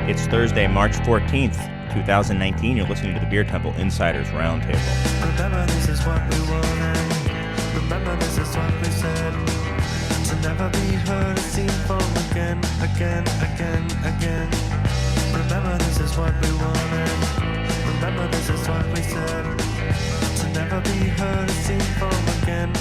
It's Thursday, March 14th, 2019. You're listening to the Beer Temple Insiders Roundtable. Remember, this is what we wanted. Remember, this is what we said. To never be heard or seen from again. Remember, this is what we wanted. Remember, this is what we said. To never be heard or seen from again.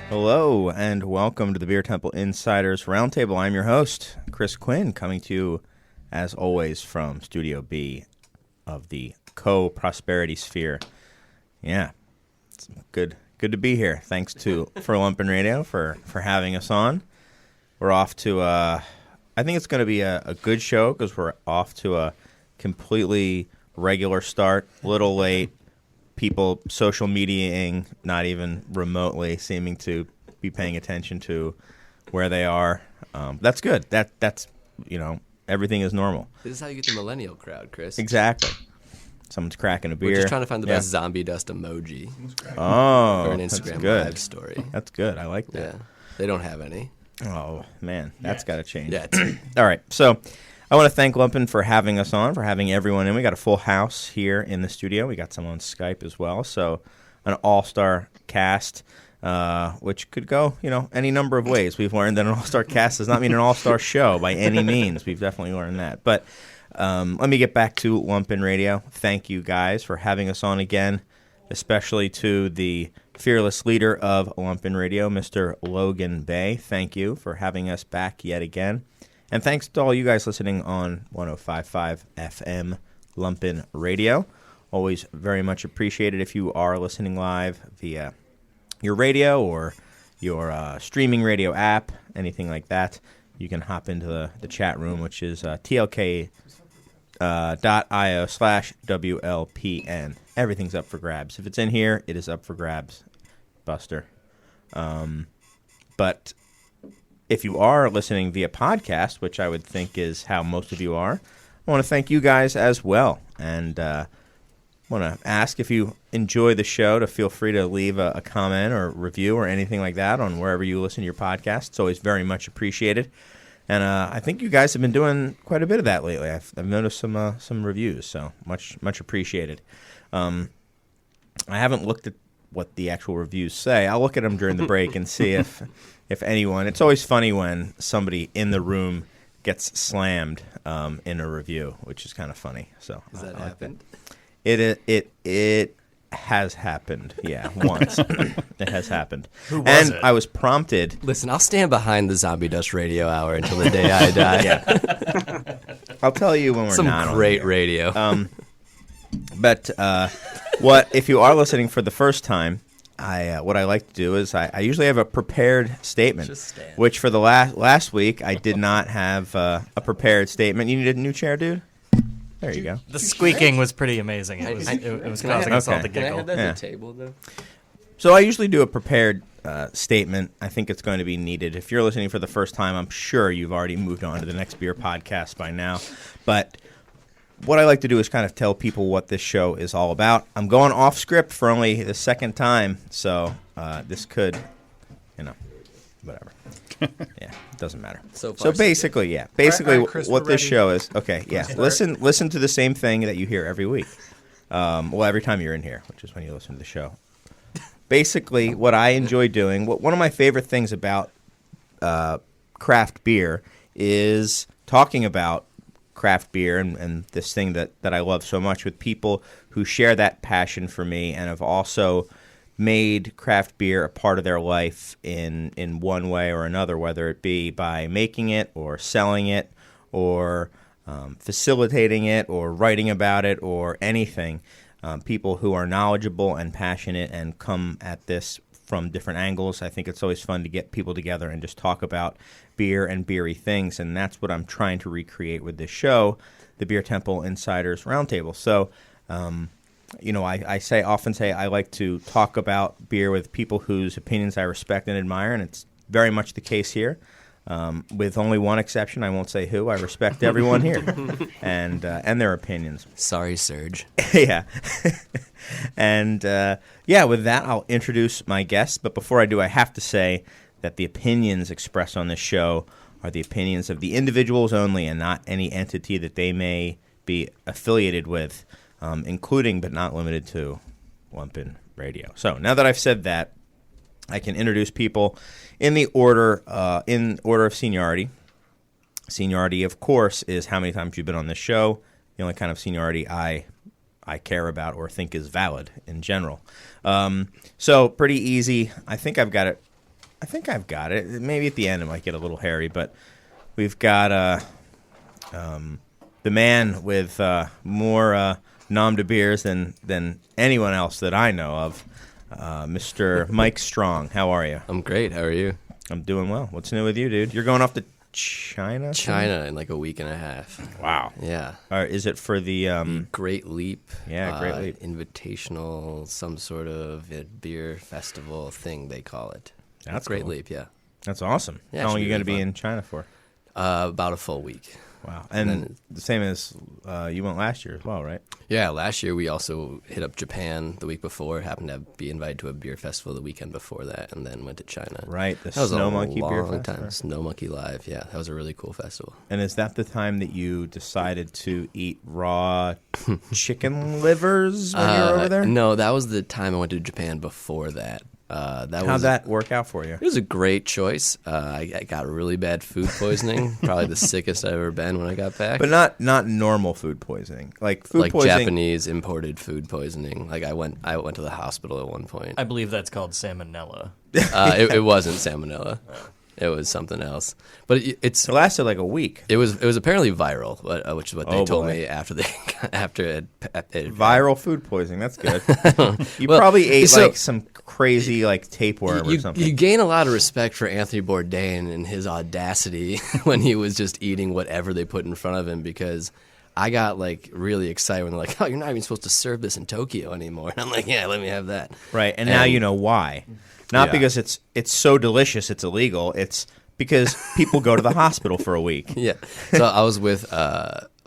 Hello, and welcome to the Beer Temple Insiders Roundtable. I'm your host, Chris Quinn, coming to you, as always, from Studio B of the Co-Prosperity Sphere. Yeah, it's good to be here. Thanks for Lumpin' Radio for having us on. We're off to, I think it's going to be a good show because we're off to a completely regular start, a little late. People social mediaing, not even remotely seeming to be paying attention to where they are. That's good. That's everything is normal. This is how you get the millennial crowd, Chris. Exactly. Someone's cracking a beer. We're just trying to find the best zombie dust emoji. Oh, for an Instagram live story. That's good. I like that. Yeah, they don't have any. Oh man, that's got to change. Yeah. All right, so I want to thank Lumpin for having us on, for having everyone in. We got a full house here in the studio. We got some on Skype as well. So an all-star cast, which could go, any number of ways. We've learned that an all-star cast does not mean an all-star show by any means. We've definitely learned that. But let me get back to Lumpin Radio. Thank you guys for having us on again, especially to the fearless leader of Lumpin Radio, Mr. Logan Bay. Thank you for having us back yet again. And thanks to all you guys listening on 105.5 FM Lumpin Radio. Always very much appreciated if you are listening live via your radio or your streaming radio app, anything like that. You can hop into the chat room, which is tlk.io/WLPN. Everything's up for grabs. If it's in here, it is up for grabs, Buster. But if you are listening via podcast, which I would think is how most of you are, I want to thank you guys as well. And want to ask if you enjoy the show to feel free to leave a comment or review or anything like that on wherever you listen to your podcast. It's always very much appreciated. And I think you guys have been doing quite a bit of that lately. I've noticed some reviews, so much appreciated. I haven't looked at what the actual reviews say. I'll look at them during the break and see if anyone. It's always funny when somebody in the room gets slammed in a review, which is kind of funny. So has that happened? It has happened. Yeah, once. It has happened. Who was it? I was prompted. Listen, I'll stand behind the Zombie Dust Radio Hour until the day I die. Yeah. I'll tell you when we're not Some great on radio. But what if you are listening for the first time? What I like to do is I usually have a prepared statement, which for the last week I did not have a prepared statement. You need a new chair, dude? There you go. The squeaking was pretty amazing. It was causing us all to Can I giggle. have that Yeah. at the table, though? So I usually do a prepared statement. I think it's going to be needed. If you're listening for the first time, I'm sure you've already moved on to the next beer podcast by now. But what I like to do is kind of tell people what this show is all about. I'm going off script for only the second time, so this could, whatever. Yeah, it doesn't matter. So basically, All right, Chris, what we're this ready. show is. Okay, yeah. Listen to the same thing that you hear every week. Every time you're in here, which is when you listen to the show. Basically, what I enjoy doing, one of my favorite things about craft beer is talking about craft beer and this thing that I love so much with people who share that passion for me and have also made craft beer a part of their life in one way or another, whether it be by making it or selling it or facilitating it or writing about it or anything. People who are knowledgeable and passionate and come at this from different angles. I think it's always fun to get people together and just talk about beer and beery things, and that's what I'm trying to recreate with this show, the Beer Temple Insiders Roundtable. So I often say I like to talk about beer with people whose opinions I respect and admire, and it's very much the case here. With only one exception, I won't say who. I respect everyone here and their opinions. Sorry, Serge. Yeah. And, with that, I'll introduce my guests. But before I do, I have to say that the opinions expressed on this show are the opinions of the individuals only and not any entity that they may be affiliated with, including but not limited to Lumpin' Radio. So now that I've said that, I can introduce people in the order of seniority. Seniority, of course, is how many times you've been on this show. The only kind of seniority I care about or think is valid in general. So pretty easy. I think I've got it. Maybe at the end it might get a little hairy, but we've got the man with more nom de beers than anyone else that I know of, Mr. Mike Strong. How are you? I'm great. How are you? I'm doing well. What's new with you, dude? You're going off to China? China in like a week and a half. Wow. Yeah. Is it for the Great Leap? Yeah, Great Leap. Invitational, some sort of beer festival thing they call it. That's Great cool. Leap, yeah. That's awesome. Yeah, How long are you going to really be fun. in China for? About a full week. Wow. And And then- the same as you went last year as well, right? Yeah, last year we also hit up Japan the week before, happened to be invited to a beer festival the weekend before that, and then went to China. Right, the That was Snow a Monkey long Beer time. Festival. Snow Monkey Live, yeah. That was a really cool festival. And is that the time that you decided to eat raw chicken livers when you were over there? No, that was the time I went to Japan before that. How'd that work out for you? It was a great choice. I got really bad food poisoning, probably the sickest I've ever been when I got back. But not normal food poisoning. Like food like poisoning. Japanese imported food poisoning. Like I went to the hospital at one point. I believe that's called salmonella. It wasn't salmonella. It was something else. But It lasted like a week. it was apparently viral, which is what they Oh, told boy. me after it Viral food poisoning. That's good. You Well, probably ate so- like some crazy like tapeworm or you something. gain a lot of respect for Anthony Bourdain and his audacity when he was just eating whatever they put in front of him, because I got like really excited when they're like, "Oh, you're not even supposed to serve this in Tokyo anymore." And I'm like, "Yeah, let me have that." Right, and now you know why. Not Yeah. because it's so delicious it's illegal. It's because people go to the hospital for a week. Yeah. So I was with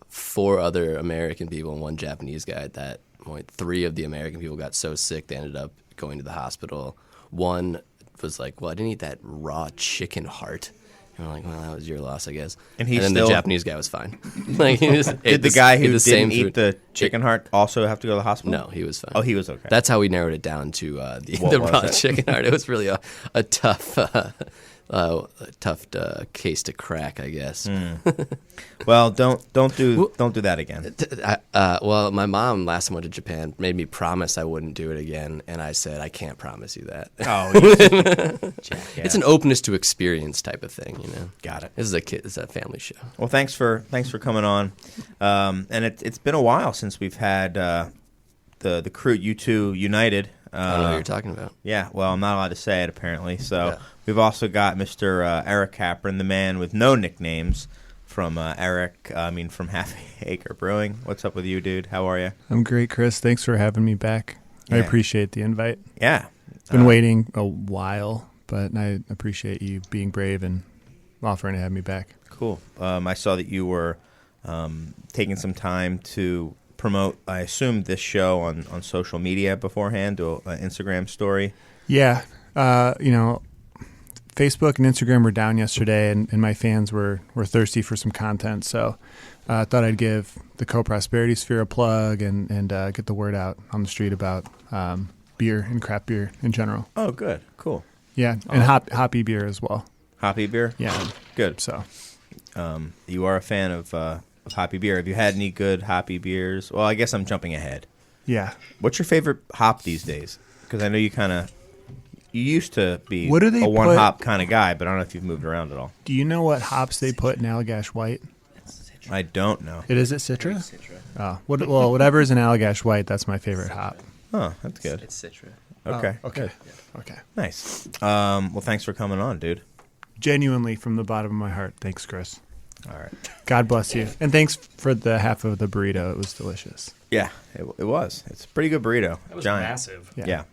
4 other American people and 1 Japanese guy at that point. 3 of the American people got so sick they ended up going to the hospital. 1 was like, "Well, I didn't eat that raw chicken heart." And we're like, "Well, that was your loss, I guess." And then still- the Japanese guy was fine. Like, he just ate Did the guy who ate didn't food. eat the chicken heart also have to go to the hospital? No, he was fine. Oh, he was okay. That's how we narrowed it down to What the was raw it? chicken heart. It was really a tough case to crack, I guess. Well, don't do that again. Well, my mom last time I went to Japan made me promise I wouldn't do it again, and I said I can't promise you that. Oh, you jackass. It's an openness to experience type of thing, you know. Got it. This is a family show. Well, thanks for coming on. And it's been a while since we've had the crew, you two, united. I don't know what you're talking about. Yeah, well, I'm not allowed to say it apparently. So Yeah. we've also got Mr. Eric Kapraun, the man with no nicknames, from from Half Acre Brewing. What's up with you, dude? How are you? I'm great, Chris. Thanks for having me back. I Yeah. appreciate the invite. Yeah. Been waiting a while, but I appreciate you being brave and offering to have me back. Cool. I saw that you were taking some time to promote, I assume, this show on social media beforehand, do an Instagram story. Yeah, Facebook and Instagram were down yesterday, and my fans were thirsty for some content. So I thought I'd give the Co-Prosperity Sphere a plug and get the word out on the street about beer and craft beer in general. Oh, good. Cool. Yeah, and hoppy beer as well. Hoppy beer? Yeah, Good. so You are a fan of hoppy beer. Have you had any good hoppy beers? Well, I guess I'm jumping ahead. yeah. What's your favorite hop these days? Because I know you used to be What do they a put- one-hop kind of guy, but I don't know if you've moved around at all. Do you know what hops they put in Allagash White? I don't know. It is it Citra? Oh, whatever is in Allagash White, that's my favorite hop. Oh, that's good. It's Citra. Okay. Oh, okay. Okay. Nice. Well, thanks for coming on, dude. Genuinely, from the bottom of my heart, thanks, Chris. All right. God bless you, and thanks for the half of the burrito. It was delicious. Yeah, it was. It's a pretty good burrito. That was Giant. massive. Yeah.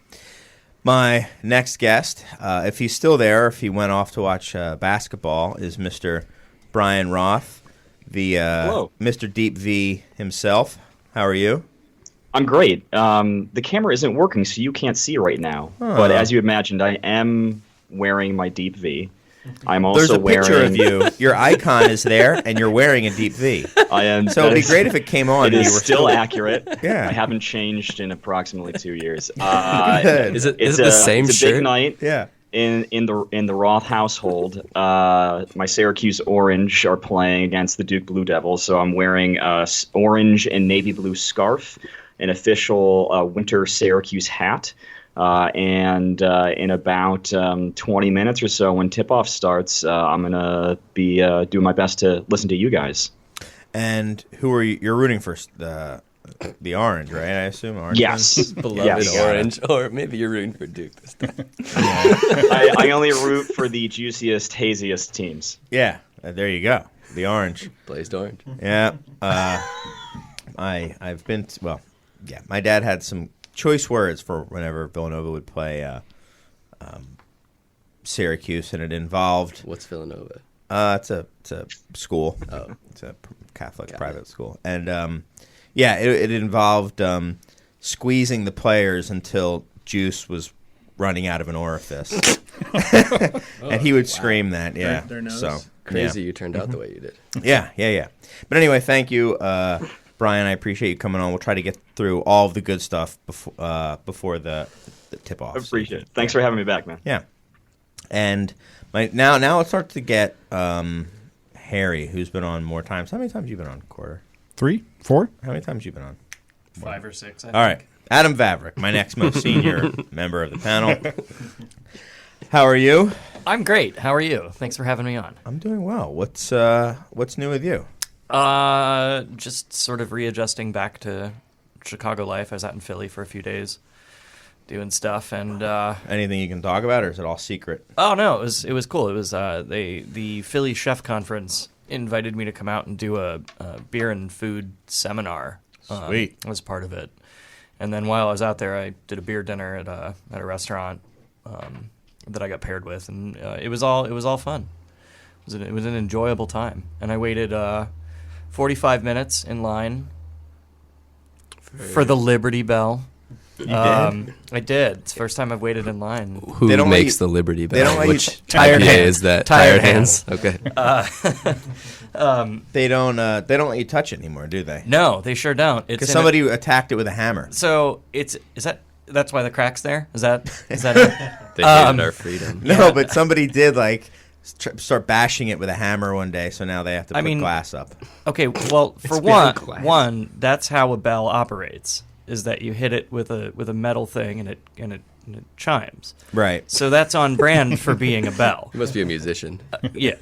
My next guest, if he's still there, if he went off to watch basketball, is Mr. Bryan Roth, the Mr. Deep V himself. How are you? I'm great. The camera isn't working, so you can't see right now. But as you imagined, I am wearing my Deep V. I'm also There's a wearing... picture of you. Your icon is there, and you're wearing a Deep V. I am. So it'd be great if it came on. It and is you were still accurate. Yeah. I haven't changed in approximately 2 years. Good. Is it the same it's a shirt? big night. Yeah. In the Roth household. My Syracuse Orange are playing against the Duke Blue Devils, so I'm wearing a orange and navy blue scarf, an official winter Syracuse hat. And in about 20 minutes or so, when tip-off starts, I'm going to be doing my best to listen to you guys. And who are you? You're rooting for the Orange, right? I assume Orange. Yes. Beloved Yes. Orange, or maybe you're rooting for Duke this time. I only root for the juiciest, haziest teams. Yeah. There you go. The Orange. Blazed orange. Yeah. I've been yeah. My dad had some choice words for whenever Villanova would play Syracuse, and it involved. What's Villanova? It's a school. Oh. It's a Catholic Got private school, and it involved squeezing the players until juice was running out of an orifice, and he would scream that. Yeah, Their nose? so Crazy yeah. you turned out the way you did. Yeah. But anyway, thank you, Bryan. I appreciate you coming on. We'll try to get through all of the good stuff before the tip off. I appreciate it. Thanks for having me back, man. Yeah, and now let's start to get Harry, who's been on more times. How many times have you been on, Korder? 3, 4. How many times have you been on? 5 or 6. I All right, Adam Vavrick, my next most senior member of the panel. How are you? I'm great. How are you? Thanks for having me on. I'm doing well. What's new with you? Just sort of readjusting back to Chicago life. I was out in Philly for a few days doing stuff, and Anything you can talk about, or is it all secret? oh no, it was cool. It was the Philly Chef Conference invited me to come out and do a beer and food seminar. Sweet. Was part of it, and then while I was out there, I did a beer dinner at a restaurant that I got paired with, and it was all fun. It was an enjoyable time, and I waited 45 minutes in line for the Liberty Bell. You did? I did. It's the first time I've waited in line. Who They don't let makes you- the Liberty they don't Bell? let you- Which Tired IPA Hands. is that? Tired Hands. Okay. They don't let you touch it anymore, do they? No, they sure don't. It's Because in somebody attacked it with a hammer. so that's why the crack's there? Is that it? They hated our freedom. No, but somebody did start bashing it with a hammer one day, so now they have to put glass up. Okay, well, for one, that's how a bell operates. Is that you hit it with a metal thing and it chimes. Right. So that's on brand for being a bell. You must be a musician. Yeah.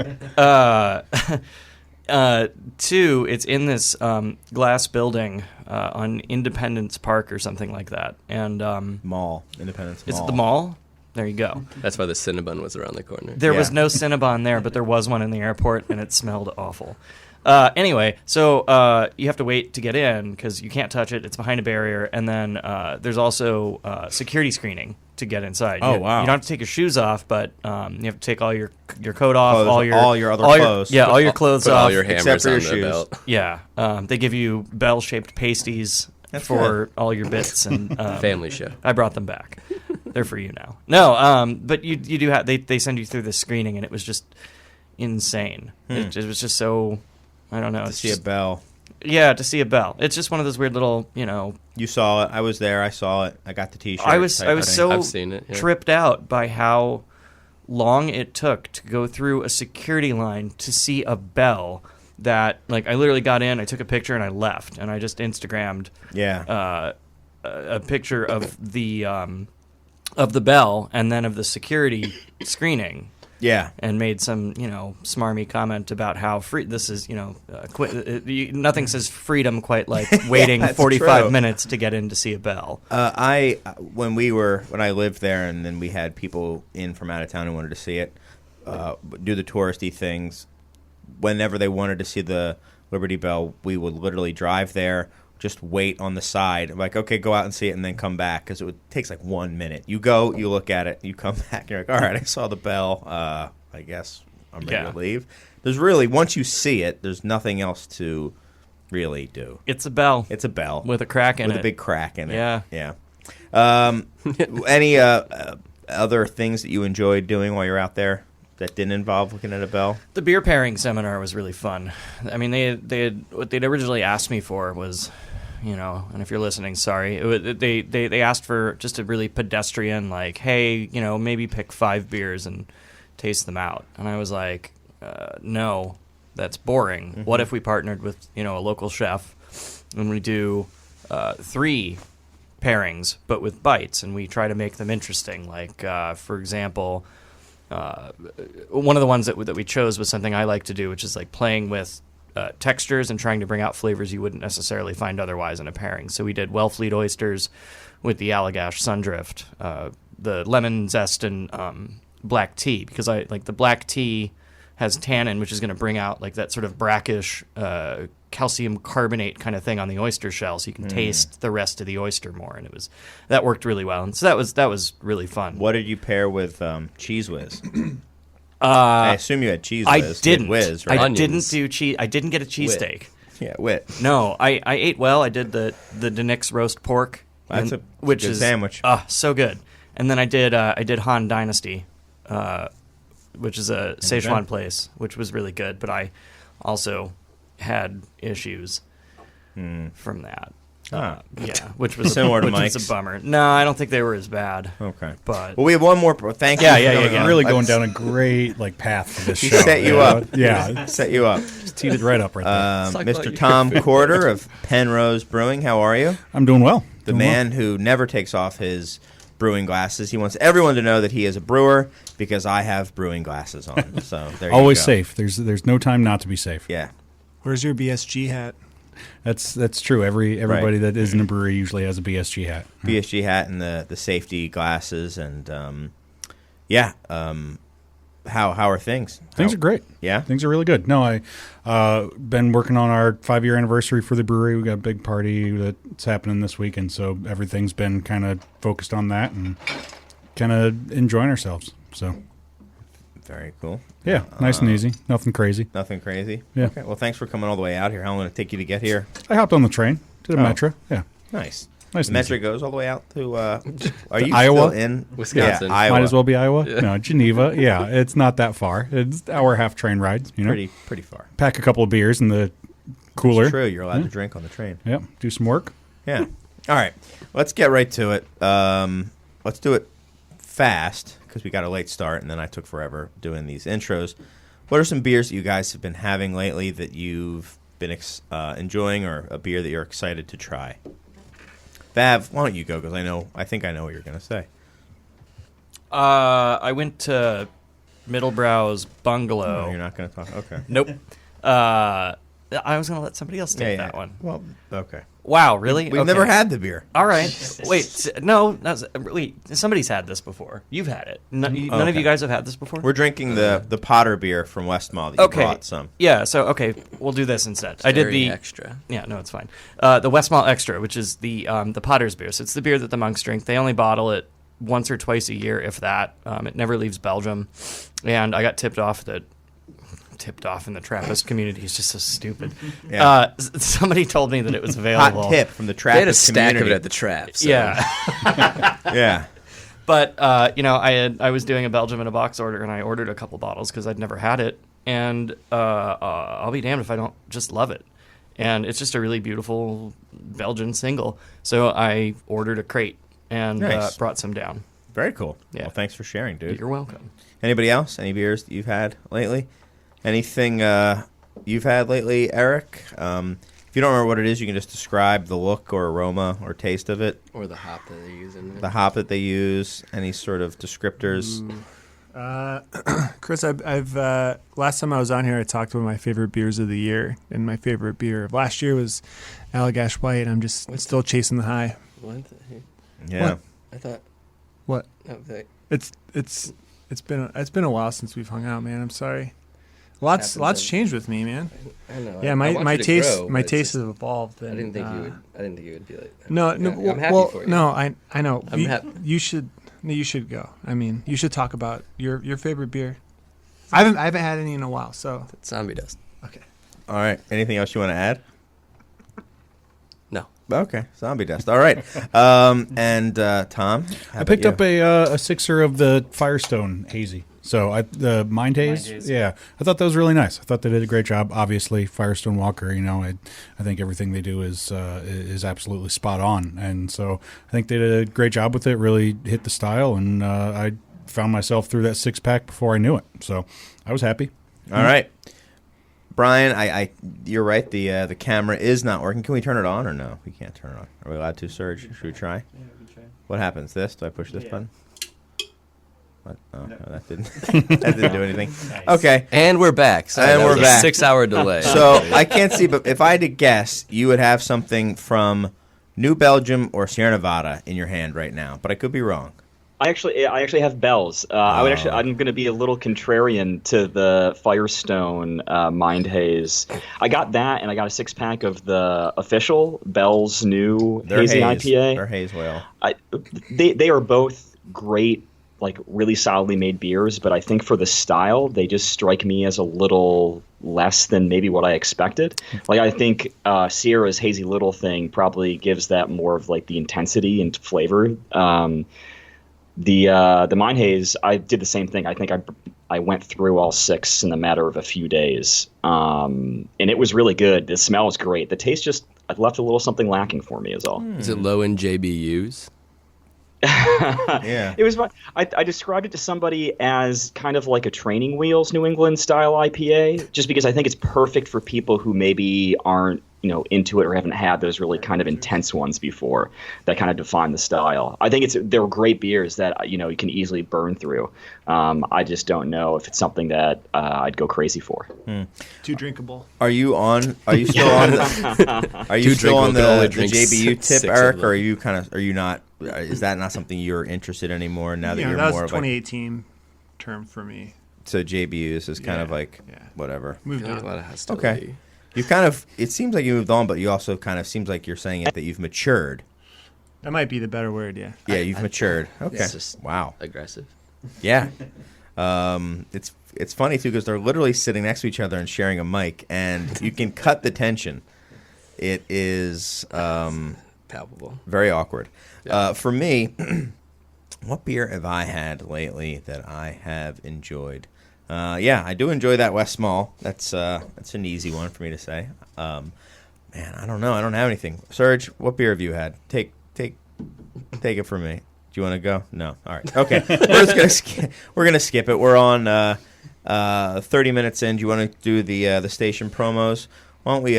Two, it's in this glass building on Independence Park or something like that. And Mall. Independence Mall. is it the mall? There you go. That's why the Cinnabon was around the corner. There was Yeah. no Cinnabon there, but there was one in the airport, and it smelled awful. Anyway, so you have to wait to get in because you can't touch it. It's behind a barrier. And then there's also security screening to get inside. Oh, You wow. don't have to take your shoes off, but you have to take all your coat off, Clothes, all your other clothes. all your clothes Put off. all your Except hammers for your on the shoes. belt. Yeah, they give you bell-shaped pasties That's for all your bits, and Family show. I brought them back. They're for you now. No, but you do have they send you through this screening, and it was just insane. It was just so I don't know. To It's see just, a bell. yeah, to see a bell. It's just one of those weird little You saw it. I was there. I saw it. I got the T-shirt. I was type so thing. I've seen it, yeah. tripped out by how long it took to go through a security line to see a bell that I literally got in, I took a picture, and I left, and I just Instagrammed Yeah. a picture of the bell and then of the security screening. Yeah. And made some, smarmy comment about how free this is. Nothing says freedom quite like waiting that's 45 true. minutes to get in to see a bell. When I lived there, and then we had people in from out of town who wanted to see it, do the touristy things. Whenever they wanted to see the Liberty Bell, we would literally drive there, just wait on the side. I'm like, okay, go out and see it and then come back because it takes like 1 minute. You go, you look at it, you come back, you're like, all right, I saw the bell. I guess I'm ready to leave. There's really, once you see it, there's nothing else to really do. It's a bell. It's a bell. With a crack in it. With a big crack in it. Yeah. Yeah. Any other things that you enjoyed doing while you're out there that didn't involve looking at a bell? The beer pairing seminar was really fun. I mean, what they'd originally asked me for was, and if you're listening, sorry, they asked for just a really pedestrian, like, hey, maybe pick 5 beers and taste them out. And I was like, no, that's boring. Mm-hmm. What if we partnered with, a local chef and we do 3 pairings, but with bites, and we try to make them interesting. Like, for example, one of the ones that we chose was something I like to do, which is like playing with textures and trying to bring out flavors you wouldn't necessarily find otherwise in a pairing. So we did Wellfleet oysters with the Allagash Sundrift, the lemon zest and black tea, because I like the black tea has tannin, which is going to bring out like that sort of brackish calcium carbonate kind of thing on the oyster shell, so you can taste the rest of the oyster more, and that worked really well, and so that was really fun. What did you pair with Cheese Whiz? I assume you had Cheese Whiz. I didn't. Whiz, right? I didn't do cheese. I didn't get a cheesesteak. Yeah, wit. No, I ate well. I did the Denix roast pork, That's a which good is sandwich. So good. And then I did Han Dynasty, which is a Szechuan place, which was really good. But I also had issues from that. Which was similar to which Mike's. was a bummer. No, I don't think they were as bad. Okay, but well, we have one more. Thank you. You're really going down a great path for this show. Set you up. Yeah, set you up. Just teed it right up right there. Mr. Tom Korder of Penrose Brewing. How are you? I'm doing well. The man who never takes off his brewing glasses. He wants everyone to know that he is a brewer because I have brewing glasses on. So there you always go. safe. There's no time not to be safe. Yeah. Where's your BSG hat? That's true. Everybody that is in a brewery usually has a BSG hat. BSG hat and the safety glasses and how are things? Things are great. Yeah, things are really good. No, I been working on our 5-year anniversary for the brewery. We got a big party that's happening this weekend, so everything's been kind of focused on that and kind of enjoying ourselves. So very cool. Yeah, nice and easy. Nothing crazy. Nothing crazy. Yeah. Okay. Well, thanks for coming all the way out here. How long did it take you to get here? I hopped on the train to the metro. Yeah. Nice. Nice. The metro goes all the way out to. Are you Iowa? Still in Wisconsin? Yeah, Iowa. Might as well be Iowa. Yeah. No, Geneva. Yeah, it's not that far. It's an hour and a half train ride. Pretty far. Pack a couple of beers in the cooler. It's true. You're allowed to drink on the train. Yep. Do some work. Yeah. All right. Let's get right to it. Let's do it fast because we got a late start, and then I took forever doing these intros. What are some beers that you guys have been having lately that you've been enjoying, or a beer that you're excited to try? Vav, why don't you go? Because I think I know what you're going to say. I went to Middlebrow's Bungalow. No, you're not going to talk. Okay. Nope. I was going to let somebody else take that one. Well, okay. Wow, really? We've never had the beer. All right. Wait, no. Wait, somebody's had this before. You've had it. None of you guys have had this before? We're drinking the Potter beer from West Mall that you brought some. Yeah, so, we'll do this instead. I did the extra. Yeah, no, it's fine. The West Mall Extra, which is the Potter's beer. So it's the beer that the monks drink. They only bottle it once or twice a year, if that. It never leaves Belgium. And I got tipped off in the Trappist community. It's just so stupid. Yeah. Somebody told me that it was available. Hot tip from the Trappist community. They had a stack of it at the Trap. So. Yeah. Yeah. But, I was doing a Belgium in a box order, and I ordered a couple bottles because I'd never had it. And I'll be damned if I don't just love it. And it's just a really beautiful Belgian single. So I ordered a crate and brought some down. Very cool. Yeah. Well, thanks for sharing, dude. You're welcome. Anybody else? Any beers that you've had lately? Anything you've had lately, Eric? If you don't remember what it is, you can just describe the look or aroma or taste of it. Or the hop that they use in it. The hop that they use. Any sort of descriptors. Chris, I've last time I was on here, I talked about my favorite beers of the year, and my favorite beer of last year was Allagash White. I'm just still chasing the high. What? Yeah. What? I thought. What? Okay. It's been a while since we've hung out, man. I'm sorry. Lots happens in- changed with me, man. I know. Yeah, I my want you to taste grow, my but it's taste just- has evolved. And, I didn't think you would. I didn't think you would be like that. No, Yeah, I'm happy well, for you. no, I know. I'm You should go. I mean, you should talk about your favorite beer. I haven't had any in a while, so Zombie dust. okay. All right. Anything else you want to add? No. Okay. Zombie dust. All right. And Tom, how I picked about up you? a sixer of the Firestone Hazy. So the Mind Haze, yeah, I thought that was really nice. I thought they did a great job. Obviously, Firestone Walker, I think everything they do is absolutely spot on, and so I think they did a great job with it. Really hit the style, and I found myself through that 6-pack before I knew it. So I was happy. All right. Brian, you're right. The camera is not working. Can we turn it on or no? We can't turn it on. Are we allowed to, Serge? Should we try? Yeah, we can try. What happens? This? Do I push this Yeah. button? What? Oh, no, that didn't. That didn't do anything. Nice. Okay. And we're back. Sorry, And that we're was back. a 6-hour delay. So I can't see, but if I had to guess, you would have something from New Belgium or Sierra Nevada in your hand right now, but I could be wrong. I actually have bells. I'm going to be a little contrarian to the Firestone Mind Haze. I got that, and I got a 6-pack of the official Bell's new They're hazy haze. IPA. They're haze whale. They are both great, like really solidly made beers, but I think for the style, they just strike me as a little less than maybe what I expected. Like I think Sierra's Hazy Little thing probably gives that more of like the intensity and flavor. The Mind Haze, I did the same thing. I think I went through all 6 in a matter of a few days, and it was really good. The smell is great. The taste just left a little something lacking for me, is all. Is it low in JBUs? Yeah. It was. I described it to somebody as kind of like a Training Wheels New England style IPA, just because I think it's perfect for people who maybe aren't into it or haven't had those really kind of intense ones before that kind of define the style. I think they're great beers that you can easily burn through. I just don't know if it's something that I'd go crazy for. Too drinkable. Are you still on? Are you still on the JBU tip, Eric, or are you not? Is that not something you're interested in anymore now that you're that was more a of like 2018 term for me. so JBU is kind of Yeah, like yeah. whatever. Moved A on. lot of hostility. Okay. You kind of it seems like you moved on, but you also kind of seems like you're saying it that you've matured. That might be the better word. Yeah. Yeah, you've matured. Okay. It's just Wow. aggressive. Yeah. It's funny too because they're literally sitting next to each other and sharing a mic, and you can cut the tension. It is Palpable. very awkward. Yeah. For me, what beer have I had lately that I have enjoyed? Yeah, I do enjoy that West Small. That's an easy one for me to say. Man, I don't know. I don't have anything. Serge, what beer have you had? Take it from me. Do you want to go? No. All right. Okay. We're gonna skip it. We're on 30 minutes in. Do you want to do the station promos? Why don't we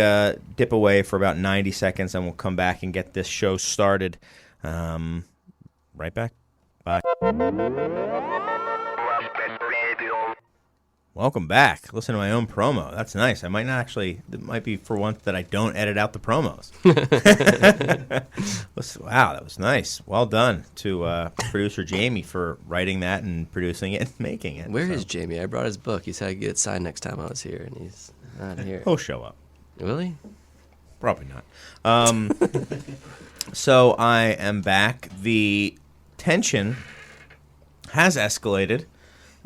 dip away for about 90 seconds, and we'll come back and get this show started. Right back. Bye. Welcome back. Listen to my own promo. That's nice. It might be for once that I don't edit out the promos. Wow, that was nice. Well done to producer Jamie for writing that and producing it and making it. Where is Jamie? I brought his book. He said I'd get it signed next time I was here, and he's not here. He'll show up. Will he? Probably not. So I am back. The tension has escalated.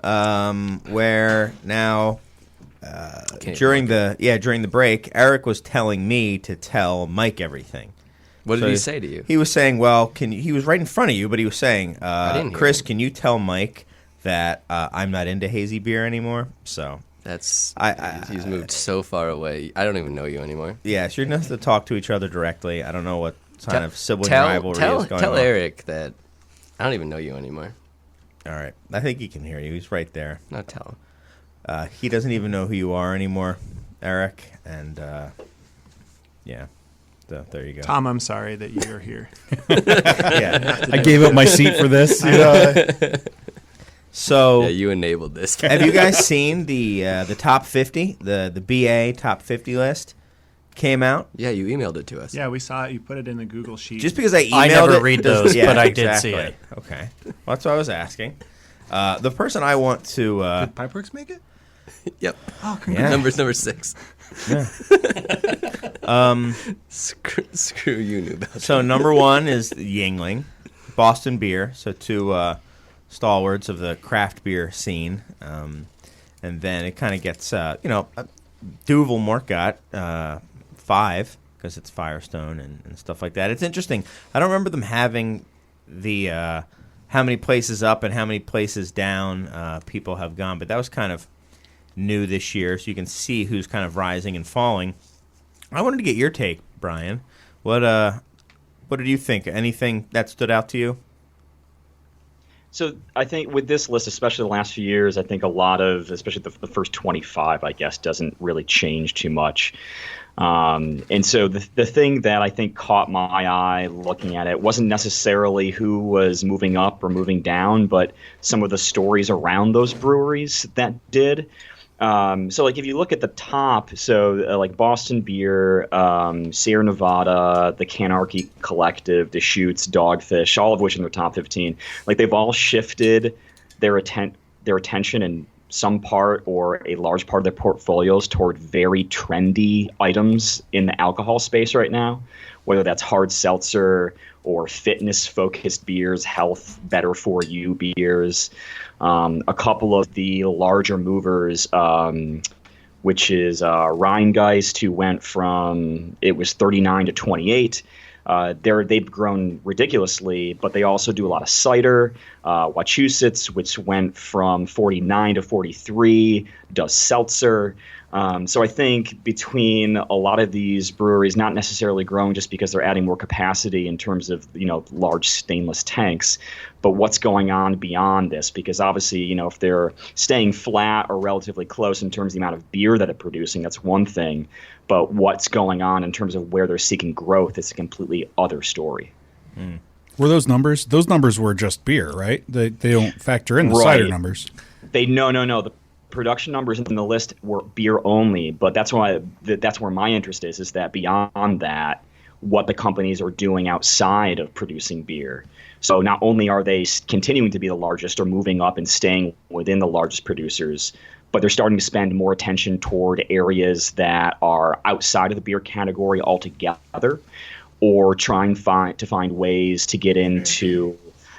Where now during the break, Eric was telling me to tell Mike everything. What did he say to you? He was saying, "Well, he was right in front of you, but he was saying, didn't hear Chris, him. can you tell Mike that I'm not into hazy beer anymore?" So He's moved so far away. I don't even know you anymore. yeah, so you're going to have to talk to each other directly. I don't know what kind of sibling tell, rivalry tell, is going tell on. Eric that I don't even know you anymore. All right, I think he can hear you. He's right there. No, tell him. He doesn't even know who you are anymore, Eric. And yeah, so there you go. Tom, I'm sorry that you're here. Yeah. I gave up my seat for this. So Yeah, you enabled this. have you guys seen the top 50, the BA top 50 list came out? Yeah, you emailed it to us. Yeah, we saw it. You put it in the Google sheet. Just because I emailed I never it read doesn't- those, yeah, but I exactly. did see it. Okay, well, that's what I was asking. The person I want to Did Pipeworks make it? Yep. Oh, Yeah. Number 6. Yeah. Screw you, New Belgium. So number 1 is Yingling, Boston beer. So 2 stalwarts of the craft beer scene. And then it kind of gets, Duvel Mort got 5 because it's Firestone and stuff like that. It's interesting. I don't remember them having the how many places up and how many places down people have gone, but that was kind of new this year, so you can see who's kind of rising and falling. I wanted to get your take, Bryan. What did you think? Anything that stood out to you? So I think with this list, especially the last few years, I think a lot of, especially the first 25, I guess, doesn't really change too much. And so the thing that I think caught my eye looking at it wasn't necessarily who was moving up or moving down, but some of the stories around those breweries that did. So like if you look at the top, like Boston Beer, Sierra Nevada, the Canarchy Collective, Deschutes, Dogfish, all of which in their top 15, like they've all shifted their attention in some part or a large part of their portfolios toward very trendy items in the alcohol space right now, whether that's hard seltzer or fitness-focused beers, health, better for you beers. A couple of the larger movers, which is Rheingeist, who went from, it was 39 to 28. They've grown ridiculously, but they also do a lot of cider. Wachusett, which went from 49 to 43, does seltzer. So I think between a lot of these breweries, not necessarily growing just because they're adding more capacity in terms of, large stainless tanks, but what's going on beyond this, because obviously, if they're staying flat or relatively close in terms of the amount of beer that they're producing, that's one thing. But what's going on in terms of where they're seeking growth is a completely other story. Were those numbers? Those numbers were just beer, right? They don't factor in the cider numbers. No. The production numbers in the list were beer only, but that's why that's where my interest is that beyond that, what the companies are doing outside of producing beer. So not only are they continuing to be the largest or moving up and staying within the largest producers, but they're starting to spend more attention toward areas that are outside of the beer category altogether, or trying to find ways to get into,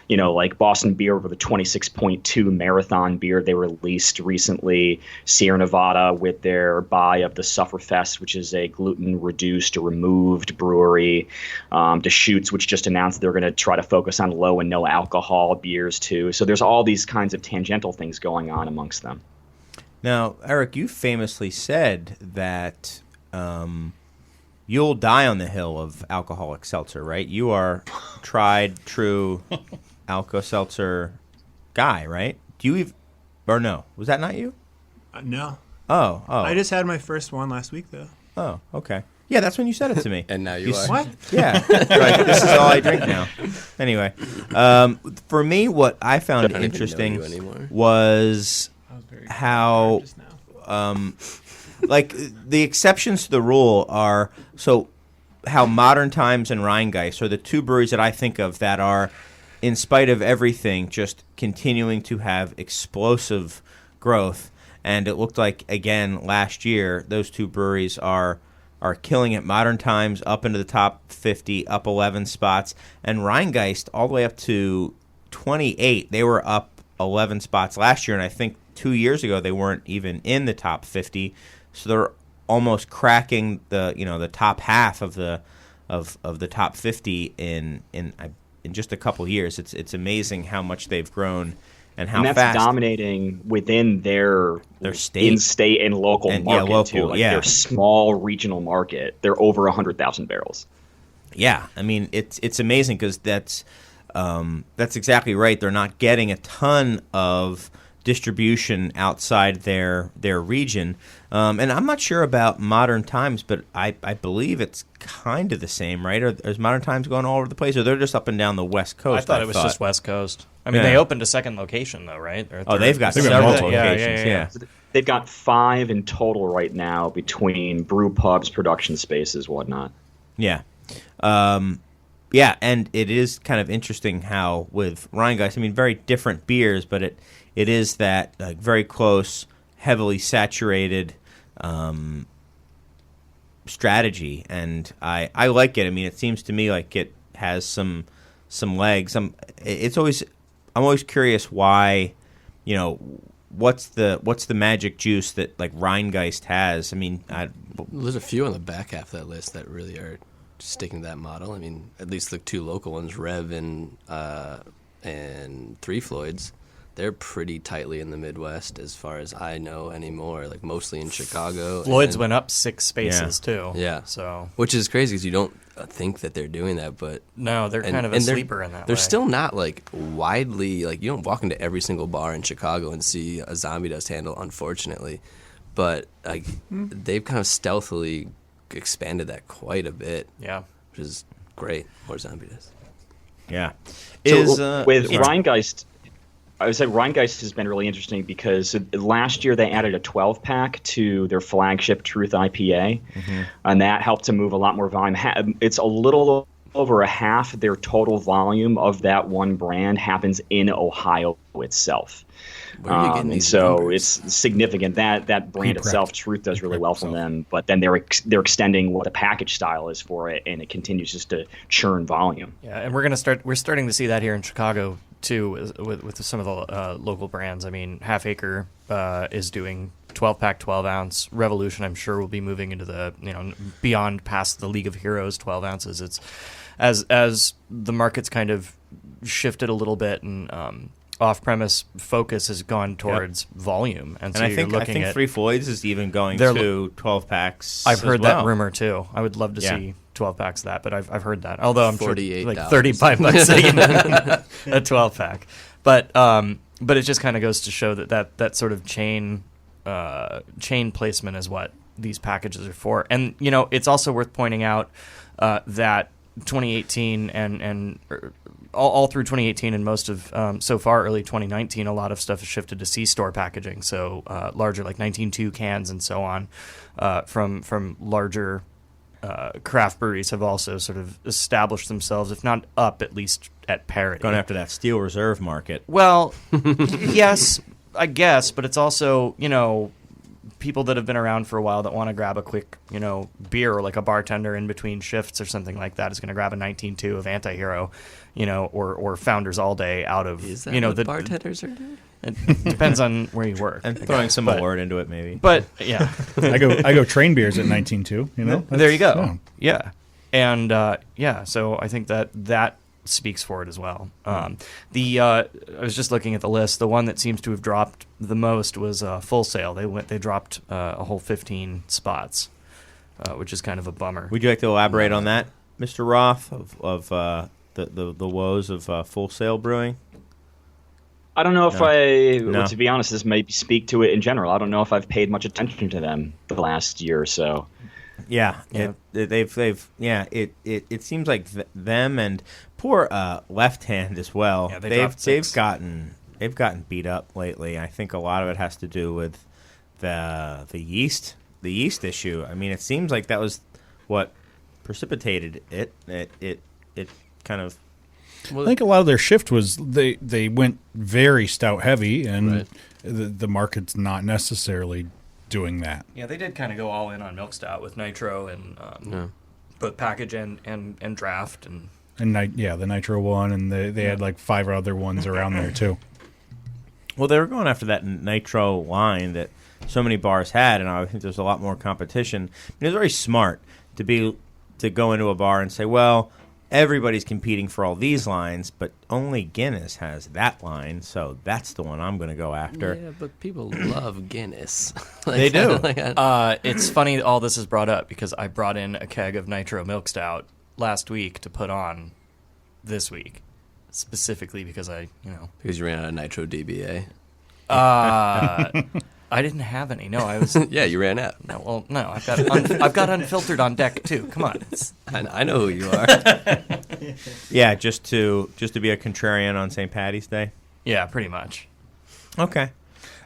like Boston Beer with the 26.2 marathon beer they released recently, Sierra Nevada with their buy of the Sufferfest, which is a gluten-reduced or removed brewery, Deschutes, which just announced they're going to try to focus on low and no alcohol beers too. So there's all these kinds of tangential things going on amongst them. Now, Eric, you famously said that you'll die on the hill of alcoholic seltzer, right? You are tried, true Alka-Seltzer guy, right? Do you or no? Was that not you? No. Oh. I just had my first one last week, though. Oh, okay. Yeah, that's when you said it to me. And now you are. What? Yeah. Right. This is all I drink now. Anyway, for me, what I found interesting was how, like, the exceptions to the rule are, so how Modern Times and Rheingeist are the two breweries that I think of that are, in spite of everything, just continuing to have explosive growth. And it looked like, again, last year, those two breweries are killing it. Modern Times up into the top 50, up 11 spots. And Rheingeist all the way up to 28. They were up 11 spots last year, and I think 2 years ago they weren't even in the top 50. So they're almost cracking the top half of the top 50 in just a couple years. It's amazing how much they've grown and how that's fast. Dominating within their state, in-state and local market too. Like their small regional market, they're over 100,000 barrels. Yeah, I mean it's amazing because that's exactly right. They're not getting a ton of distribution outside their region, and I'm not sure about Modern Times, but I believe it's kind of the same, right? Or is Modern Times going all over the place, or they're just up and down the West Coast? I thought it was just West Coast. I mean, they opened a second location though, right? They've got several locations. Yeah. They've got 5 in total right now between brew pubs, production spaces, whatnot. Yeah. Yeah, and it is kind of interesting how with Rheingeist, I mean, very different beers, but it is that very close heavily saturated strategy, and I like it. I mean, it seems to me like it has some legs. I'm always curious why, what's the magic juice that like Rheingeist has. I mean, there's a few on the back half of that list that really are sticking to that model. I mean, at least the two local ones, Rev and Three Floyds, they're pretty tightly in the Midwest as far as I know anymore, like mostly in Chicago. Floyd's went up 6 spaces too. Yeah. So, which is crazy because you don't think that they're doing that, but no, they're kind of a sleeper in that they're way. still not like widely, like you don't walk into every single bar in Chicago and see a Zombie Dust handle, unfortunately. But like they've kind of stealthily expanded that quite a bit. Yeah. Which is great. More Zombie Dust. Yeah. With Rheingeist, I would say Rheingeist has been really interesting because last year they added a 12-pack to their flagship Truth IPA, and that helped to move a lot more volume. It's a little over a half their total volume of that one brand happens in Ohio itself. Where are you getting these so numbers? it's significant that brand itself, Truth, does really well for them. But then they're extending what the package style is for it, and it continues just to churn volume. Yeah, and we're starting to see that here in Chicago too, with some of the local brands. I mean, Half Acre is doing 12-pack, 12-ounce. Revolution, I'm sure, will be moving into the beyond past the League of Heroes 12 ounces. It's as the market's kind of shifted a little bit, and off-premise focus has gone towards volume, and so I think you're looking at Three Floyds is even going to 12 packs. I've heard as well. that rumor too. I would love to see 12 packs of that, but I've heard that. Although I'm sure like $35 a 12 pack, but it just kind of goes to show that sort of chain placement is what these packages are for. And it's also worth pointing out that 2018 and all through 2018 and most of so far early 2019, a lot of stuff has shifted to C-store packaging, so larger like 19.2 cans and so on from larger craft breweries have also sort of established themselves, if not up, at least at parity. Going after that Steel Reserve market. Well, yes, I guess, but it's also, people that have been around for a while that want to grab a quick, beer, or like a bartender in between shifts or something like that is going to grab a 19.2 of Anti-Hero, or Founders All Day out of, is that what bartenders are doing? It depends on where you work. And throwing some award into it, maybe. But, yeah. I go train beers at 19.2, There you go. Yeah. And, so I think that speaks for it as well. I was just looking at the list. The one that seems to have dropped the most was Full Sail. They dropped a whole 15 spots, which is kind of a bummer. Would you like to elaborate on that, Mr. Roth, of the woes of Full Sail Brewing? I don't know if to be honest, this may speak to it in general. I don't know if I've paid much attention to them the last year or so. Yeah. It seems like them and poor Left Hand as well. Yeah, they've gotten beat up lately. I think a lot of it has to do with the yeast issue. I mean, it seems like that was what precipitated it. It kind of. Well, I think a lot of their shift was they went very stout heavy, and the market's not necessarily doing that. Yeah, they did kind of go all in on milk stout with nitro and both package and draft and the nitro one, and they had like 5 other ones around there too. Well, they were going after that nitro line that so many bars had, and I think there's a lot more competition. I mean, it's very smart to go into a bar and say, well, everybody's competing for all these lines, but only Guinness has that line, so that's the one I'm going to go after. Yeah, but people love Guinness. They do. It's funny all this is brought up because I brought in a keg of nitro milk stout last week to put on this week, specifically because because you ran out of nitro DBA. I didn't have any. No, I was. Yeah, you ran out. No, I've got unfiltered on deck too. Come on, I know who you are. Yeah, just to be a contrarian on St. Patty's Day. Yeah, pretty much. Okay.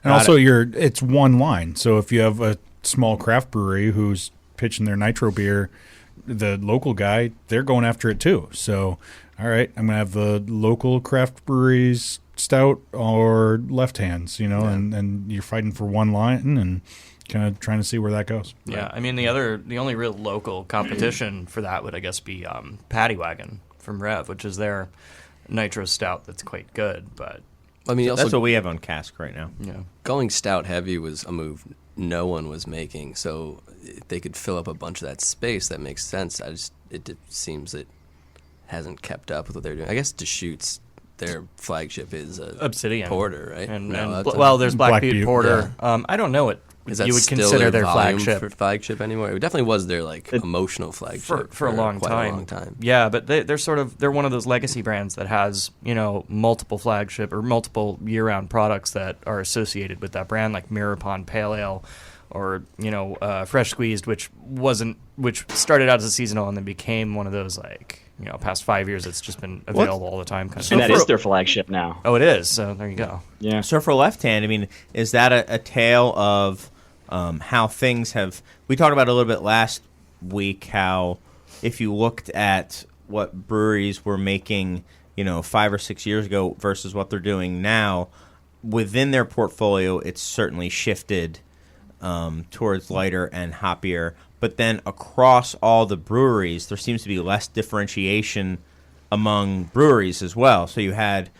And also, it's one line. So if you have a small craft brewery who's pitching their nitro beer, the local guy, they're going after it too. So, all right, I'm going to have the local craft breweries stout or left hands, and you're fighting for one line and kind of trying to see where that goes. Yeah, I mean the only real local competition for that would I guess be Paddy Wagon from Rev, which is their nitro stout that's quite good. But I mean, that's what we have on cask right now. yeah, going stout heavy was a move no one was making, so if they could fill up a bunch of that space, that makes sense. It seems it hasn't kept up with what they're doing. I guess Deschutes, their flagship is Obsidian Porter, right? There's Black Butte Porter. Yeah. I don't know what Is that you would still consider their volume flagship anymore? It definitely was their emotional flagship for a long quite time. A long time. Yeah, but they're one of those legacy brands that has multiple flagship or multiple year-round products that are associated with that brand, like Mirror Pond Pale Ale, or Fresh Squeezed, which started out as a seasonal and then became one of those past 5 years it's just been available all the time. And that is their flagship now. Oh, it is. So there you go. Yeah. So for Left Hand, I mean, is that a tale of how things have? We talked about a little bit last week how if you looked at what breweries were making, 5 or 6 years ago versus what they're doing now, within their portfolio, it's certainly shifted towards lighter and hoppier. But then across all the breweries, there seems to be less differentiation among breweries as well. So you had,